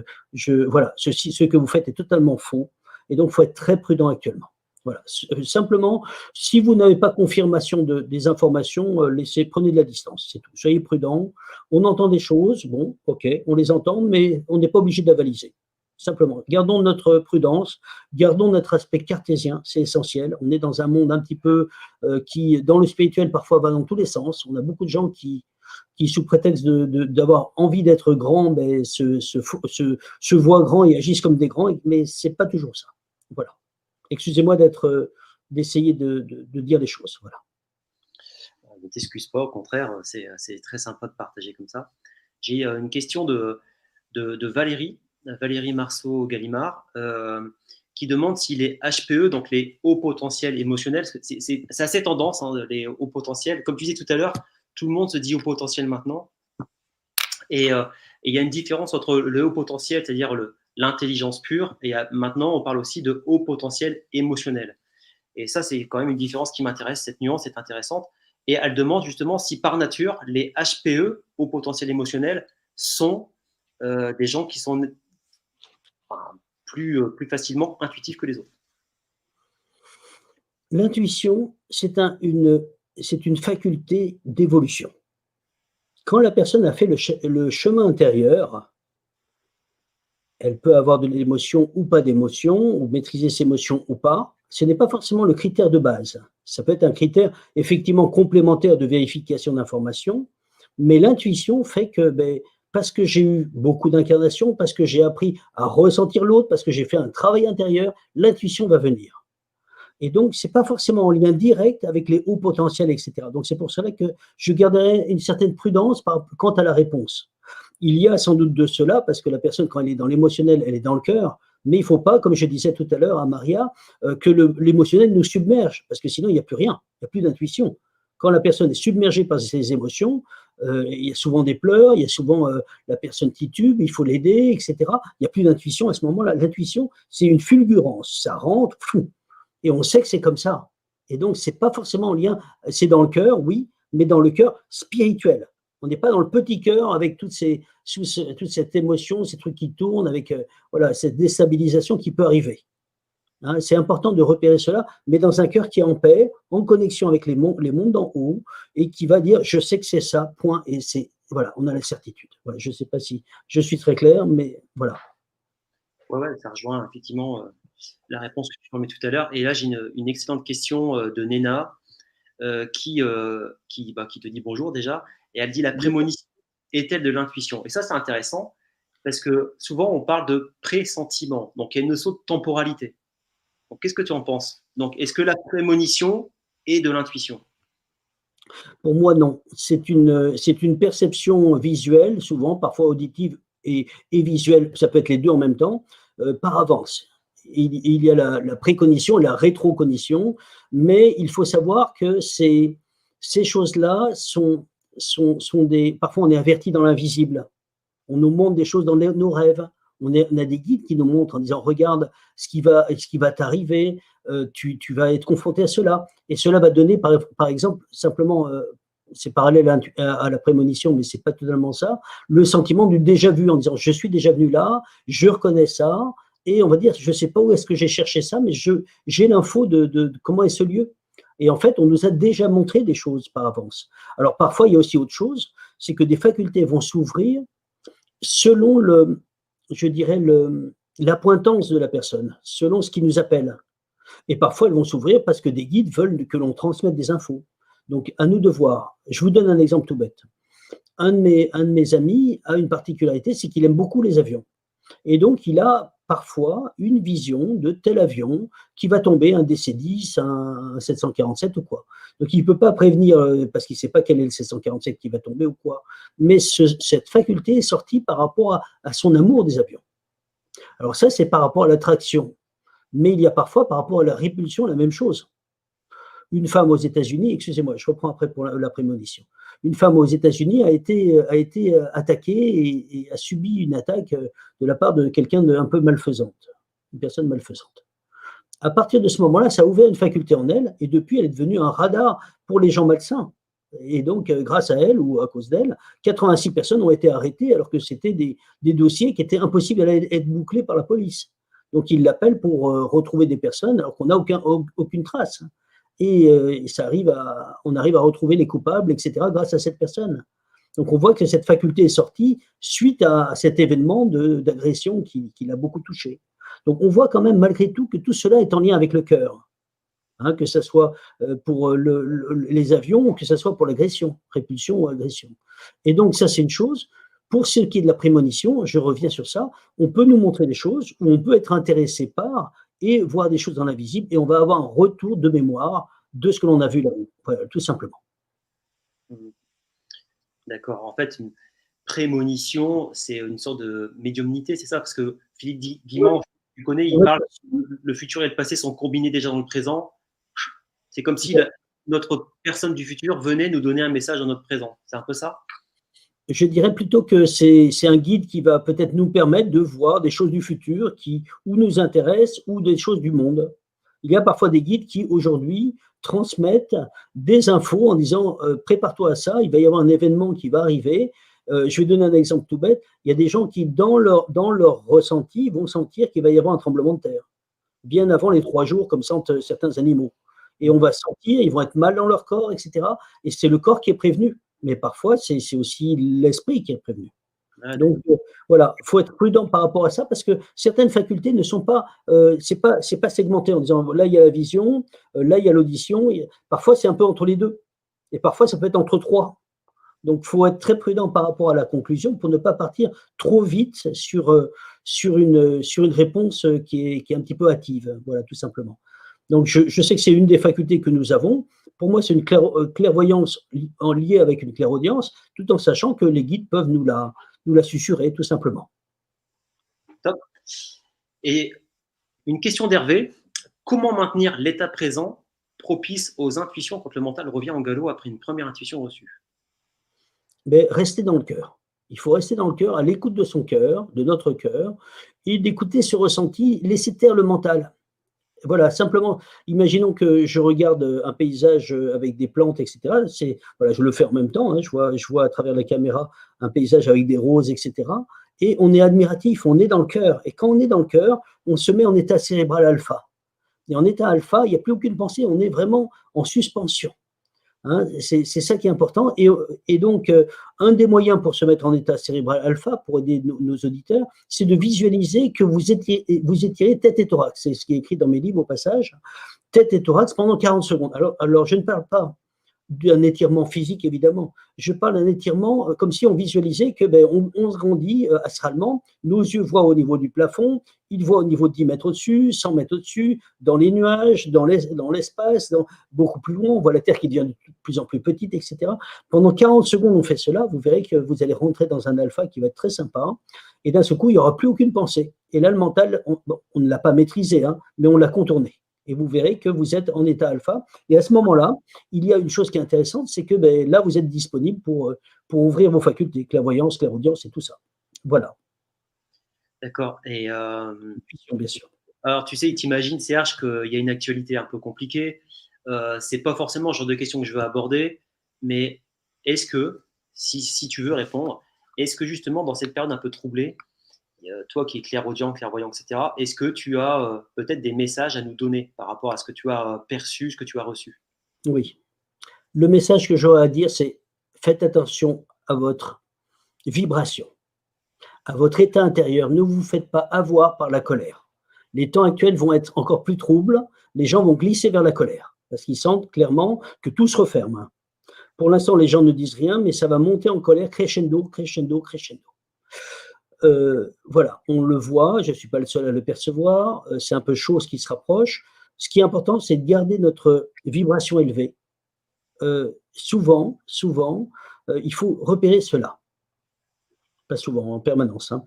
voilà, ce que vous faites est totalement faux. Et donc, il faut être très prudent actuellement. Voilà. Simplement, si vous n'avez pas confirmation des informations, prenez de la distance, c'est tout. Soyez prudent. On entend des choses, bon, ok, on les entend, mais on n'est pas obligé d'avaliser. Simplement, gardons notre prudence, gardons notre aspect cartésien, c'est essentiel. On est dans un monde un petit peu qui, dans le spirituel, parfois va dans tous les sens. On a beaucoup de gens qui sous prétexte d'avoir envie d'être grands, se voient grands et agissent comme des grands, mais c'est pas toujours ça. Voilà. Excusez-moi d'essayer de dire les choses. Voilà. Ne t'excuse pas, au contraire, c'est très sympa de partager comme ça. J'ai une question de Valérie Marceau-Gallimard, qui demande si les HPE, donc les hauts potentiels émotionnels, c'est assez tendance, hein, les hauts potentiels. Comme tu disais tout à l'heure, tout le monde se dit haut potentiel maintenant. Et il y a une différence entre le haut potentiel, c'est-à-dire l'intelligence pure, et maintenant on parle aussi de haut potentiel émotionnel. Et ça, c'est quand même une différence qui m'intéresse, cette nuance est intéressante. Et elle demande justement si par nature, les HPE, haut potentiel émotionnel, sont des gens qui sont plus facilement intuitifs que les autres. L'intuition, c'est une faculté d'évolution. Quand la personne a fait le chemin intérieur, elle peut avoir de l'émotion ou pas d'émotion, ou maîtriser ses émotions ou pas. Ce n'est pas forcément le critère de base. Ça peut être un critère effectivement complémentaire de vérification d'informations, mais l'intuition fait que, parce que j'ai eu beaucoup d'incarnations, parce que j'ai appris à ressentir l'autre, parce que j'ai fait un travail intérieur, l'intuition va venir. Et donc, ce n'est pas forcément en lien direct avec les hauts potentiels, etc. Donc, c'est pour cela que je garderai une certaine prudence quant à la réponse. Il y a sans doute de cela, parce que la personne, quand elle est dans l'émotionnel, elle est dans le cœur, mais il ne faut pas, comme je disais tout à l'heure à Maria, que l'émotionnel nous submerge, parce que sinon, il n'y a plus rien, il n'y a plus d'intuition. Quand la personne est submergée par ses émotions, il y a souvent des pleurs, il y a souvent la personne titube, il faut l'aider, etc. Il n'y a plus d'intuition à ce moment-là. L'intuition, c'est une fulgurance, ça rentre, fou. Et on sait que c'est comme ça. Et donc, ce n'est pas forcément en lien, c'est dans le cœur, oui, mais dans le cœur spirituel. On n'est pas dans le petit cœur avec toute cette émotion, ces trucs qui tournent, avec voilà, cette déstabilisation qui peut arriver. Hein, c'est important de repérer cela, mais dans un cœur qui est en paix, en connexion avec les mondes d'en haut, et qui va dire « je sais que c'est ça, point », et voilà, on a la certitude. Voilà, je ne sais pas si je suis très clair, mais voilà. Ouais, ça rejoint effectivement la réponse que tu formais tout à l'heure. Et là, j'ai une excellente question de Nena qui te dit bonjour déjà. Et elle dit la prémonition est-elle de l'intuition? Et ça, c'est intéressant parce que souvent, on parle de pressentiment. Donc, il y a une notion de temporalité. Donc, qu'est-ce que tu en penses? Donc, est-ce que la prémonition est de l'intuition? Pour moi, non. C'est une perception visuelle, souvent, parfois auditive et visuelle, ça peut être les deux en même temps, par avance. il y a la précognition et la rétrocognition, mais il faut savoir que ces choses-là sont parfois on est averti dans l'invisible. On nous montre des choses dans nos rêves. On a des guides qui nous montrent en disant regarde ce qui va t'arriver, tu vas être confronté à cela. Et cela va donner, par exemple, simplement, c'est parallèle à la prémonition, mais c'est pas totalement ça, le sentiment du déjà vu en disant je suis déjà venu là, je reconnais ça, et on va dire je sais pas où est-ce que j'ai cherché ça, mais j'ai l'info de comment est ce lieu. Et en fait, on nous a déjà montré des choses par avance. Alors parfois, il y a aussi autre chose, c'est que des facultés vont s'ouvrir selon je dirais, l'appointance de la personne, selon ce qui nous appelle. Et parfois, elles vont s'ouvrir parce que des guides veulent que l'on transmette des infos. Donc, à nous de voir. Je vous donne un exemple tout bête. Un de mes amis a une particularité, c'est qu'il aime beaucoup les avions. Et donc, il a parfois une vision de tel avion qui va tomber, un DC-10, un 747 ou quoi. Donc, il ne peut pas prévenir parce qu'il ne sait pas quel est le 747 qui va tomber ou quoi. Mais cette faculté est sortie par rapport à son amour des avions. Alors ça, c'est par rapport à l'attraction. Mais il y a parfois par rapport à la répulsion la même chose. Une femme aux États-Unis, excusez-moi, je reprends après pour la prémonition. Une femme aux États-Unis a été attaquée et a subi une attaque de la part de quelqu'un d'un peu malfaisante, une personne malfaisante. À partir de ce moment-là, ça a ouvert une faculté en elle et depuis, elle est devenue un radar pour les gens malsains. Et donc, grâce à elle ou à cause d'elle, 86 personnes ont été arrêtées alors que c'était des dossiers qui étaient impossibles à être bouclés par la police. Donc, ils l'appellent pour retrouver des personnes alors qu'on n'a aucune trace. Et on arrive à retrouver les coupables, etc., grâce à cette personne. Donc, on voit que cette faculté est sortie suite à cet événement d'agression qui l'a beaucoup touché. Donc, on voit quand même, malgré tout, que tout cela est en lien avec le cœur. Hein, que ce soit pour les avions ou que ce soit pour l'agression, répulsion ou agression. Et donc, ça, c'est une chose. Pour ce qui est de la prémonition, je reviens sur ça, on peut nous montrer des choses où on peut être intéressé par et voir des choses dans l'invisible et on va avoir un retour de mémoire de ce que l'on a vu là-haut, voilà, tout simplement. D'accord. En fait, une prémonition, c'est une sorte de médiumnité, c'est ça? Parce que Philippe Guimand, tu connais, il parle le futur et le passé sont combinés déjà dans le présent. C'est comme si notre personne du futur venait nous donner un message dans notre présent. C'est un peu ça? Je dirais plutôt que c'est un guide qui va peut-être nous permettre de voir des choses du futur qui ou nous intéressent ou des choses du monde. Il y a parfois des guides qui, aujourd'hui, transmettent des infos en disant prépare-toi à ça, il va y avoir un événement qui va arriver. Je vais donner un exemple tout bête. Il y a des gens qui, dans leur ressenti, vont sentir qu'il va y avoir un tremblement de terre, bien avant les 3 jours, comme sentent certains animaux. Et on va sentir, ils vont être mal dans leur corps, etc. Et c'est le corps qui est prévenu. Mais parfois, c'est aussi l'esprit qui est prévenu. Donc, voilà, il faut être prudent par rapport à ça parce que certaines facultés ne sont pas, c'est pas segmenté en disant là, il y a la vision, là, il y a l'audition. Parfois, c'est un peu entre les deux. Et parfois, ça peut être entre 3. Donc, il faut être très prudent par rapport à la conclusion pour ne pas partir trop vite sur une réponse qui est un petit peu hâtive. Voilà, tout simplement. Donc, je sais que c'est une des facultés que nous avons. Pour moi, c'est une clairvoyance en liée avec une clairaudience, tout en sachant que les guides peuvent nous la susurrer, tout simplement. Top. Et une question d'Hervé. Comment maintenir l'état présent propice aux intuitions quand le mental revient au galop après une première intuition reçue? Mais rester dans le cœur. Il faut rester dans le cœur, à l'écoute de son cœur, de notre cœur, et d'écouter ce ressenti, laisser taire le mental. Voilà, simplement, imaginons que je regarde un paysage avec des plantes, etc. Voilà, je le fais en même temps, hein, je vois à travers la caméra un paysage avec des roses, etc. Et on est admiratif, on est dans le cœur. Et quand on est dans le cœur, on se met en état cérébral alpha. Et en état alpha, il n'y a plus aucune pensée, on est vraiment en suspension. Hein, c'est ça qui est important. Et donc, un des moyens pour se mettre en état cérébral alpha, pour aider nos auditeurs, c'est de visualiser que vous étirez tête et thorax. C'est ce qui est écrit dans mes livres au passage. Tête et thorax pendant 40 secondes. Alors je ne parle pas d'un étirement physique, évidemment. Je parle d'un étirement comme si on visualisait que on se grandit astralement, nos yeux voient au niveau du plafond, ils voient au niveau de 10 mètres au-dessus, 100 mètres au-dessus, dans les nuages, dans l'espace, beaucoup plus loin, on voit la Terre qui devient de plus en plus petite, etc. Pendant 40 secondes, on fait cela, vous verrez que vous allez rentrer dans un alpha qui va être très sympa. Et d'un seul coup, il n'y aura plus aucune pensée. Et là, le mental, on ne l'a pas maîtrisé, hein, mais on l'a contourné. Et vous verrez que vous êtes en état alpha. Et à ce moment-là, il y a une chose qui est intéressante, c'est que là, vous êtes disponible pour ouvrir vos facultés, clairvoyance, clairaudience et tout ça. Voilà. D'accord. Et Bien sûr. alors, tu sais, t'imagines, Serge, qu'il y a une actualité un peu compliquée. C'est pas forcément le genre de question que je veux aborder, mais est-ce que, si tu veux répondre, est-ce que justement, dans cette période un peu troublée, toi qui es clairaudient, clairvoyant, etc., est-ce que tu as peut-être des messages à nous donner par rapport à ce que tu as perçu, ce que tu as reçu? Oui. Le message que j'aurais à dire, c'est faites attention à votre vibration, à votre état intérieur. Ne vous faites pas avoir par la colère. Les temps actuels vont être encore plus troubles. Les gens vont glisser vers la colère parce qu'ils sentent clairement que tout se referme. Pour l'instant, les gens ne disent rien, mais ça va monter en colère crescendo, crescendo, crescendo. Voilà, on le voit, je ne suis pas le seul à le percevoir, c'est un peu chaud ce qui se rapproche. Ce qui est important, c'est de garder notre vibration élevée. Souvent, il faut repérer cela. Pas souvent, en permanence. Hein.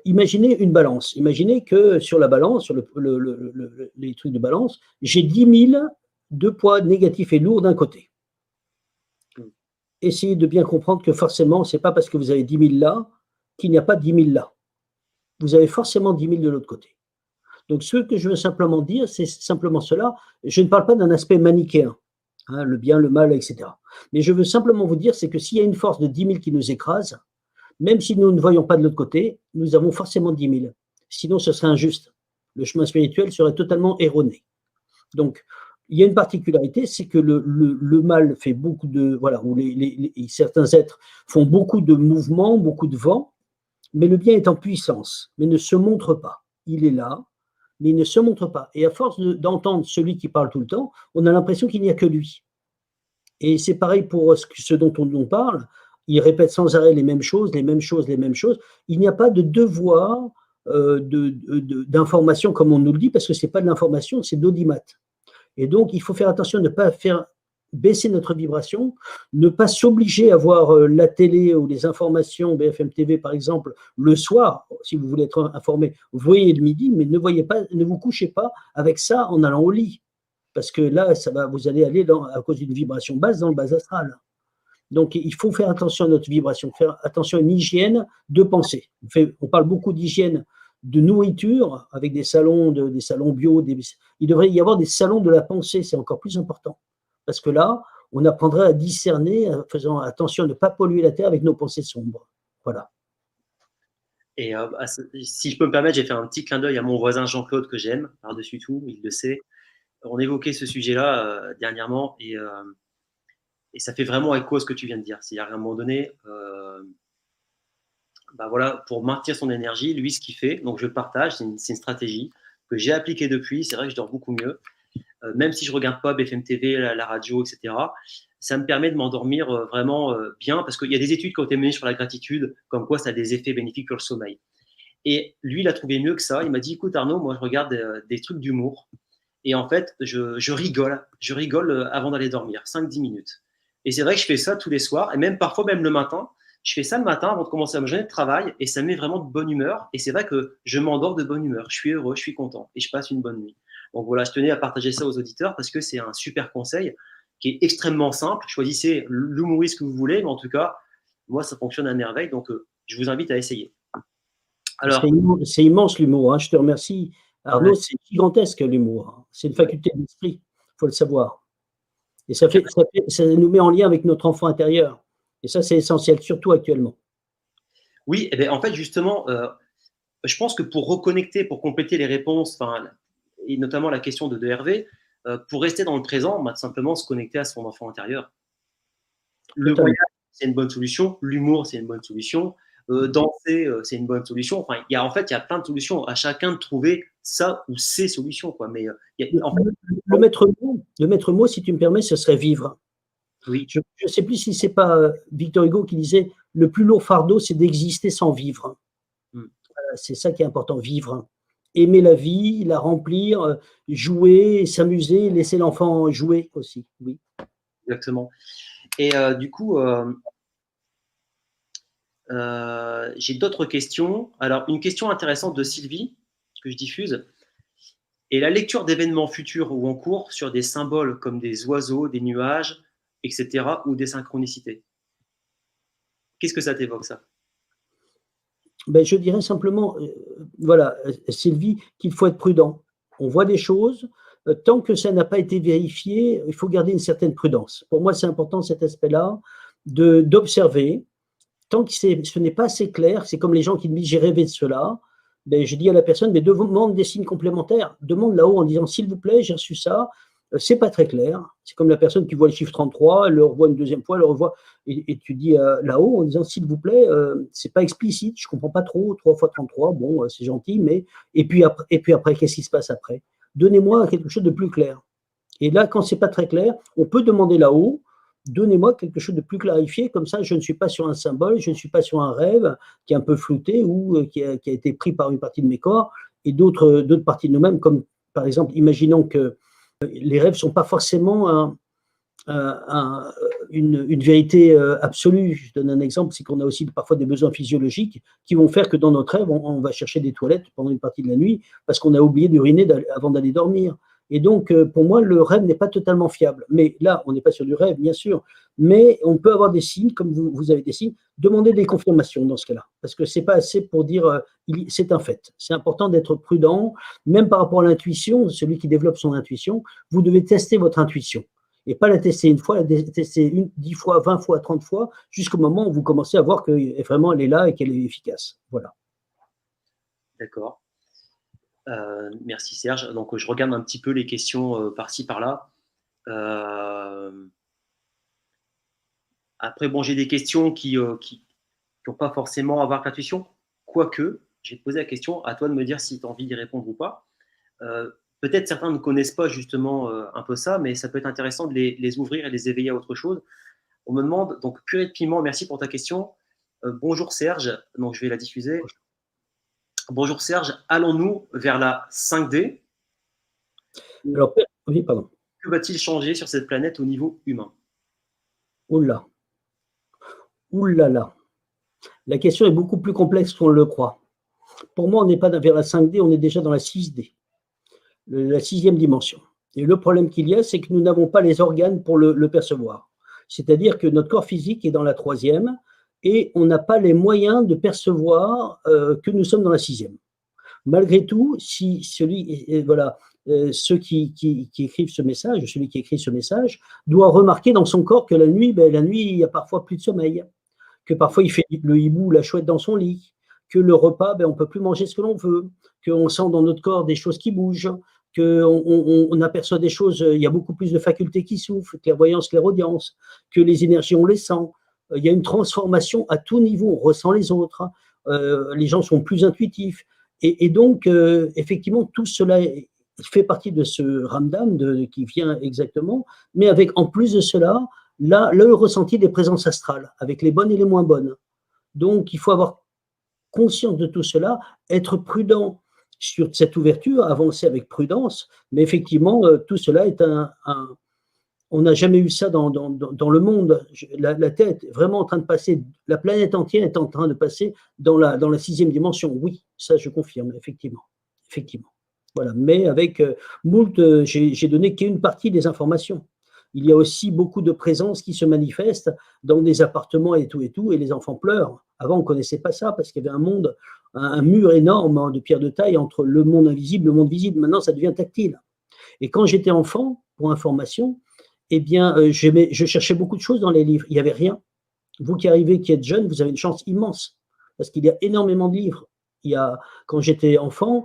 Imaginez une balance. Imaginez que sur la balance, sur les trucs de balance, j'ai 10 000 de poids négatifs et lourds d'un côté. Essayez de bien comprendre que forcément, ce n'est pas parce que vous avez 10 000 là qu'il n'y a pas 10 000 là. Vous avez forcément 10 000 de l'autre côté. Donc, ce que je veux simplement dire, c'est simplement cela. Je ne parle pas d'un aspect manichéen, hein, le bien, le mal, etc. Mais je veux simplement vous dire, c'est que s'il y a une force de 10 000 qui nous écrase, même si nous ne voyons pas de l'autre côté, nous avons forcément 10 000. Sinon, ce serait injuste. Le chemin spirituel serait totalement erroné. Donc, il y a une particularité, c'est que le mal fait beaucoup de… Voilà, où certains êtres font beaucoup de mouvements, beaucoup de vent, mais le bien est en puissance, mais ne se montre pas. Il est là, mais il ne se montre pas. Et à force d'entendre celui qui parle tout le temps, on a l'impression qu'il n'y a que lui. Et c'est pareil pour ce dont on parle. Il répète sans arrêt les mêmes choses, les mêmes choses, les mêmes choses. Il n'y a pas de devoir d'information comme on nous le dit, parce que ce n'est pas de l'information, c'est d'audimat. Et donc, il faut faire attention de ne pas faire baisser notre vibration, ne pas s'obliger à voir la télé ou les informations, BFM TV par exemple, le soir, si vous voulez être informé, voyez le midi, mais ne vous couchez pas avec ça en allant au lit. Parce que là, vous allez aller à cause d'une vibration basse dans le bas astral. Donc, il faut faire attention à notre vibration, faire attention à une hygiène de pensée. On parle beaucoup d'hygiène de nourriture avec des salons bio. Il devrait y avoir des salons de la pensée, c'est encore plus important. Parce que là, on apprendrait à discerner, en faisant attention à ne pas polluer la terre avec nos pensées sombres. Voilà. Et si je peux me permettre, j'ai fait un petit clin d'œil à mon voisin Jean-Claude que j'aime, par-dessus tout, il le sait. On évoquait ce sujet-là dernièrement et ça fait vraiment écho à ce que tu viens de dire. C'est-à-dire qu'à un moment donné, voilà, pour maintenir son énergie, lui, ce qu'il fait, donc je le partage, c'est une stratégie que j'ai appliquée depuis. C'est vrai que je dors beaucoup mieux. Même si je ne regarde pas BFM TV, la radio, etc., ça me permet de m'endormir vraiment bien parce qu'il y a des études qui ont été menées sur la gratitude, comme quoi ça a des effets bénéfiques sur le sommeil. Et lui, il a trouvé mieux que ça. Il m'a dit, écoute Arnaud, moi je regarde des trucs d'humour et en fait, je rigole avant d'aller dormir, 5-10 minutes. Et c'est vrai que je fais ça tous les soirs et même parfois même le matin. Je fais ça le matin avant de commencer à ma journée de travail et ça me met vraiment de bonne humeur. Et c'est vrai que je m'endors de bonne humeur. Je suis heureux, je suis content et je passe une bonne nuit. Donc voilà, je tenais à partager ça aux auditeurs parce que c'est un super conseil qui est extrêmement simple. Choisissez l'humoriste que vous voulez, mais en tout cas, moi, ça fonctionne à merveille. Donc, je vous invite à essayer. Alors, c'est immense l'humour. Hein. Je te remercie. Arnaud, ouais. C'est gigantesque l'humour. C'est une faculté d'esprit, il faut le savoir. Et ça nous met en lien avec notre enfant intérieur. Et ça, c'est essentiel, surtout actuellement. Oui, eh bien, en fait, justement, je pense que pour reconnecter, pour compléter les réponses, et notamment la question de Hervé, pour rester dans le présent, simplement se connecter à son enfant intérieur. Le voyage, c'est une bonne solution. L'humour, c'est une bonne solution. Danser, c'est une bonne solution. Enfin, il y a plein de solutions. À chacun de trouver ça ou ses solutions, quoi. Mais le maître mot, si tu me permets, ce serait vivre. Oui. Je ne sais plus si c'est pas Victor Hugo qui disait le plus lourd fardeau, c'est d'exister sans vivre. C'est ça qui est important, vivre. Aimer la vie, la remplir, jouer, s'amuser, laisser l'enfant jouer aussi. Oui. Exactement. Et du coup, J'ai d'autres questions. Alors, une question intéressante de Sylvie, que je diffuse. Et la lecture d'événements futurs ou en cours sur des symboles comme des oiseaux, des nuages, etc., ou des synchronicités. Qu'est-ce que ça t'évoque, ça? Ben, je dirais simplement, voilà, Sylvie, qu'il faut être prudent. On voit des choses, tant que ça n'a pas été vérifié, il faut garder une certaine prudence. Pour moi, c'est important cet aspect-là, d'observer. Tant que ce n'est pas assez clair, c'est comme les gens qui me disent j'ai rêvé de cela, ben, je dis à la personne, mais demande des signes complémentaires. Demande là-haut en disant s'il vous plaît, j'ai reçu ça. C'est pas très clair. C'est comme la personne qui voit le chiffre 33, elle le revoit une deuxième fois, elle le revoit, et tu dis là-haut en disant s'il vous plaît, c'est pas explicite, je comprends pas trop, 3 fois 33, bon, c'est gentil, mais et puis après, qu'est-ce qui se passe après? Donnez-moi quelque chose de plus clair. Et là, quand c'est pas très clair, on peut demander là-haut, donnez-moi quelque chose de plus clarifié, comme ça je ne suis pas sur un symbole, je ne suis pas sur un rêve qui est un peu flouté ou qui a été pris par une partie de mes corps et d'autres parties de nous-mêmes, comme par exemple, imaginons que les rêves ne sont pas forcément une vérité absolue. Je donne un exemple, c'est qu'on a aussi parfois des besoins physiologiques qui vont faire que dans notre rêve, on va chercher des toilettes pendant une partie de la nuit parce qu'on a oublié d'uriner avant d'aller dormir. Et donc, pour moi, le rêve n'est pas totalement fiable. Mais là, on n'est pas sur du rêve, bien sûr. Mais on peut avoir des signes, comme vous avez des signes, demander des confirmations dans ce cas-là. Parce que ce n'est pas assez pour dire c'est un fait. C'est important d'être prudent, même par rapport à l'intuition, celui qui développe son intuition, vous devez tester votre intuition. Et pas la tester une fois, la tester 10 fois, 20 fois, 30 fois, jusqu'au moment où vous commencez à voir que vraiment elle est là et qu'elle est efficace. Voilà. D'accord. Merci Serge. Donc je regarde un petit peu les questions par-ci par-là. Après, bon, j'ai des questions qui n'ont pas forcément à voir avec l'intuition. Quoique, j'ai posé la question, à toi de me dire si tu as envie d'y répondre ou pas. Peut-être certains ne connaissent pas justement un peu ça, mais ça peut être intéressant de les ouvrir et les éveiller à autre chose. On me demande, donc purée de piment, merci pour ta question. Bonjour Serge, donc je vais la diffuser. Bonjour Serge, allons-nous vers la 5D? Alors, oui, pardon. Que va-t-il changer sur cette planète au niveau humain? Oula, oulala. La question est beaucoup plus complexe qu'on le croit. Pour moi, on n'est pas vers la 5D, on est déjà dans la 6D, la sixième dimension. Et le problème qu'il y a, c'est que nous n'avons pas les organes pour le percevoir. C'est-à-dire que notre corps physique est dans la troisième et on n'a pas les moyens de percevoir que nous sommes dans la sixième. Malgré tout, si voilà, ceux qui écrivent ce message, celui qui écrit ce message, doit remarquer dans son corps que la nuit, il y a parfois plus de sommeil, que parfois il fait le hibou ou la chouette dans son lit, que le repas, on ne peut plus manger ce que l'on veut, qu'on sent dans notre corps des choses qui bougent, qu'on aperçoit des choses, il y a beaucoup plus de facultés qui souffrent, clairvoyance, clairaudience, que les énergies, on les sent. Il y a une transformation à tout niveau, on ressent les autres, les gens sont plus intuitifs. Et donc, effectivement, tout cela fait partie de ce ramdam qui vient exactement, mais avec en plus de cela, là, le ressenti des présences astrales, avec les bonnes et les moins bonnes. Donc, il faut avoir conscience de tout cela, être prudent sur cette ouverture, avancer avec prudence, mais effectivement, tout cela est on n'a jamais eu ça dans le monde. La Terre est vraiment en train de passer, la planète entière est en train de passer dans la sixième dimension. Oui, ça je confirme, effectivement. Effectivement. Voilà. Mais avec moult, j'ai donné qu'une partie des informations. Il y a aussi beaucoup de présences qui se manifestent dans des appartements et tout, et les enfants pleurent. Avant, on ne connaissait pas ça parce qu'il y avait un monde, un mur énorme de pierre de taille entre le monde invisible et le monde visible. Maintenant, ça devient tactile. Et quand j'étais enfant, pour information, eh bien, je cherchais beaucoup de choses dans les livres. Il n'y avait rien. Vous qui arrivez, qui êtes jeune, vous avez une chance immense parce qu'il y a énormément de livres. Quand j'étais enfant,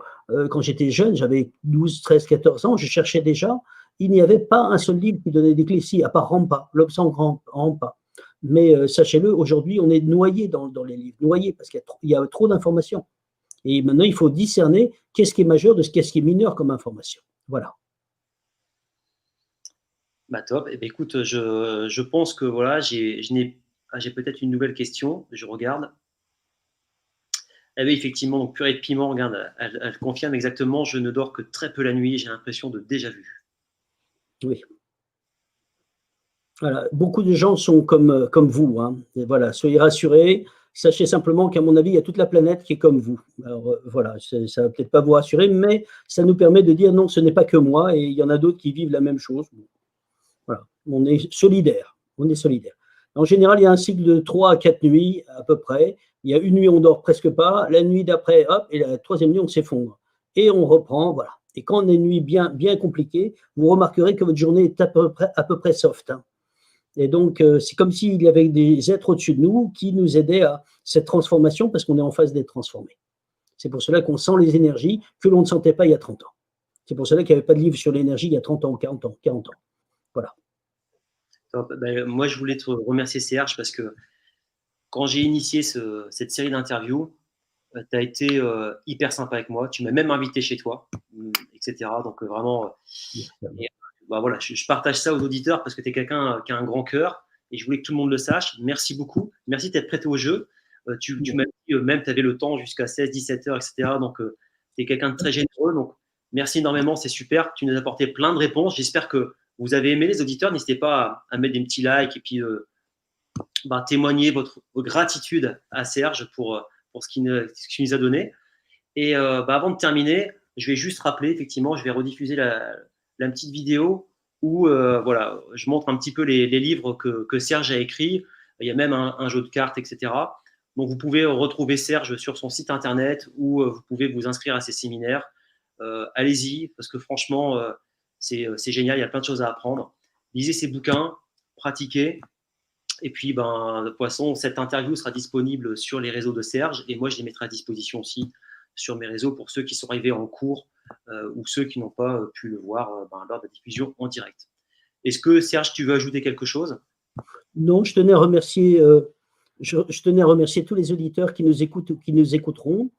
quand j'étais jeune, j'avais 12, 13, 14 ans, je cherchais déjà. Il n'y avait pas un seul livre qui donnait des clés, si, à part Rampa, l'homme sans Rampa. Mais sachez-le, aujourd'hui, on est noyé dans les livres, noyé parce qu'il y a trop d'informations. Et maintenant, il faut discerner qu'est-ce qui est majeur de ce qu'est-ce qui est mineur comme information. Voilà. Bah top. Eh bien, écoute, je pense que voilà, j'ai peut-être une nouvelle question. Je regarde. Eh bien, effectivement, donc purée de piment, regarde, elle confirme exactement. Je ne dors que très peu la nuit. J'ai l'impression de déjà vu. Oui. Voilà. Beaucoup de gens sont comme vous. Hein. Et voilà, soyez rassurés. Sachez simplement qu'à mon avis, il y a toute la planète qui est comme vous. Alors voilà, ça ne va peut-être pas vous rassurer, mais ça nous permet de dire non, ce n'est pas que moi, et il y en a d'autres qui vivent la même chose. Voilà, on est solidaires. On est solidaires. En général, il y a un cycle de 3 à 4 nuits à peu près. Il y a une nuit, on dort presque pas. La nuit d'après, hop, et la troisième nuit, on s'effondre. Et on reprend, voilà. Et quand on a une nuit bien, bien compliquée, vous remarquerez que votre journée est à peu près soft. Hein. Et donc, c'est comme s'il y avait des êtres au-dessus de nous qui nous aidaient à cette transformation parce qu'on est en phase d'être transformé. C'est pour cela qu'on sent les énergies que l'on ne sentait pas il y a 30 ans. C'est pour cela qu'il n'y avait pas de livre sur l'énergie il y a 30 ans, 40 ans, 40 ans. Voilà. Ben, moi, je voulais te remercier, Serge, parce que quand j'ai initié cette série d'interviews, tu as été hyper sympa avec moi. Tu m'as même invité chez toi, etc. Donc, vraiment, bah, voilà, je partage ça aux auditeurs parce que tu es quelqu'un qui a un grand cœur et je voulais que tout le monde le sache. Merci beaucoup. Merci d'être prêté au jeu. Tu m'as dit même tu avais le temps jusqu'à 16, 17 heures, etc. Donc, tu es quelqu'un de très généreux. Donc, merci énormément. C'est super. Tu nous as apporté plein de réponses. J'espère que vous avez aimé, les auditeurs. N'hésitez pas à mettre des petits likes et puis témoigner votre gratitude à Serge pour ce qu'il nous a donné. Et avant de terminer, je vais juste rappeler, effectivement, je vais rediffuser la petite vidéo où voilà, je montre un petit peu les livres que Serge a écrits. Il y a même un jeu de cartes, etc. Donc, vous pouvez retrouver Serge sur son site internet ou vous pouvez vous inscrire à ses séminaires. Allez-y, parce que franchement, c'est génial, il y a plein de choses à apprendre. Lisez ses bouquins, pratiquez. Et puis, de toute façon, cette interview sera disponible sur les réseaux de Serge et moi, je les mettrai à disposition aussi sur mes réseaux pour ceux qui sont arrivés en cours ou ceux qui n'ont pas pu le voir lors de la diffusion en direct. Est-ce que, Serge, tu veux ajouter quelque chose? Non, je tenais à remercier, tenais à remercier tous les auditeurs qui nous écoutent ou qui nous écouteront.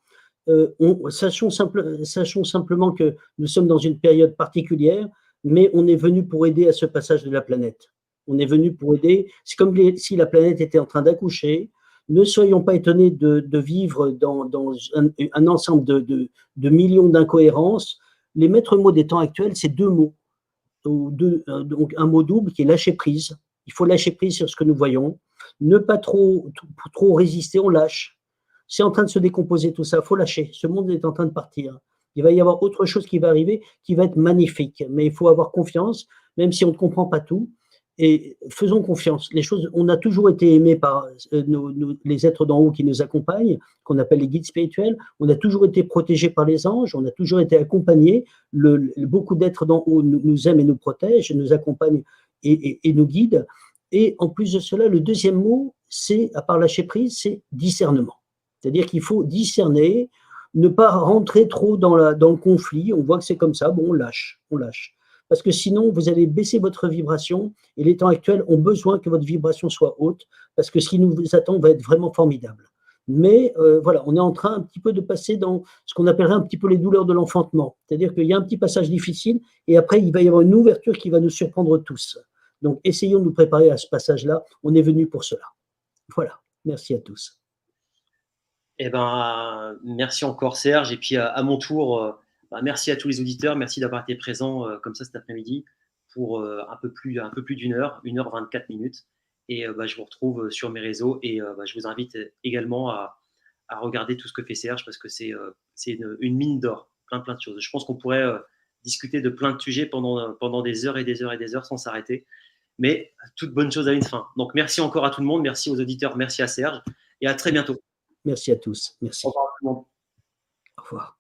Sachons simplement que nous sommes dans une période particulière, mais on est venu pour aider à ce passage de la planète. On est venu pour aider. C'est comme si la planète était en train d'accoucher. Ne soyons pas étonnés de vivre dans un ensemble de millions d'incohérences. Les maîtres mots des temps actuels, c'est deux mots. Donc un mot double qui est lâcher prise. Il faut lâcher prise sur ce que nous voyons. Ne pas trop résister, on lâche. C'est en train de se décomposer tout ça, il faut lâcher. Ce monde est en train de partir. Il va y avoir autre chose qui va arriver qui va être magnifique. Mais il faut avoir confiance, même si on ne comprend pas tout. Et faisons confiance. Les choses, on a toujours été aimés par les êtres d'en haut qui nous accompagnent, qu'on appelle les guides spirituels. On a toujours été protégés par les anges. On a toujours été accompagnés. Beaucoup d'êtres d'en haut nous aiment et nous protègent, nous accompagnent et nous guident. Et en plus de cela, le deuxième mot, c'est, à part lâcher prise, c'est discernement. C'est-à-dire qu'il faut discerner, ne pas rentrer trop dans le conflit. On voit que c'est comme ça, bon, on lâche. Parce que sinon, vous allez baisser votre vibration et les temps actuels ont besoin que votre vibration soit haute parce que ce qui nous attend va être vraiment formidable. Mais voilà, on est en train un petit peu de passer dans ce qu'on appellerait un petit peu les douleurs de l'enfantement. C'est-à-dire qu'il y a un petit passage difficile et après, il va y avoir une ouverture qui va nous surprendre tous. Donc, essayons de nous préparer à ce passage-là. On est venu pour cela. Voilà, merci à tous. Eh ben, merci encore, Serge. Et puis, à mon tour, merci à tous les auditeurs. Merci d'avoir été présents comme ça cet après-midi pour un peu plus d'une heure, 1h24 minutes. Et je vous retrouve sur mes réseaux. Et je vous invite également à regarder tout ce que fait Serge parce que c'est une mine d'or. Plein de choses. Je pense qu'on pourrait discuter de plein de sujets pendant des heures et des heures et des heures sans s'arrêter. Mais toute bonne chose a une fin. Donc, merci encore à tout le monde. Merci aux auditeurs. Merci à Serge. Et à très bientôt. Merci à tous. Merci. Au revoir tout le monde. Au revoir.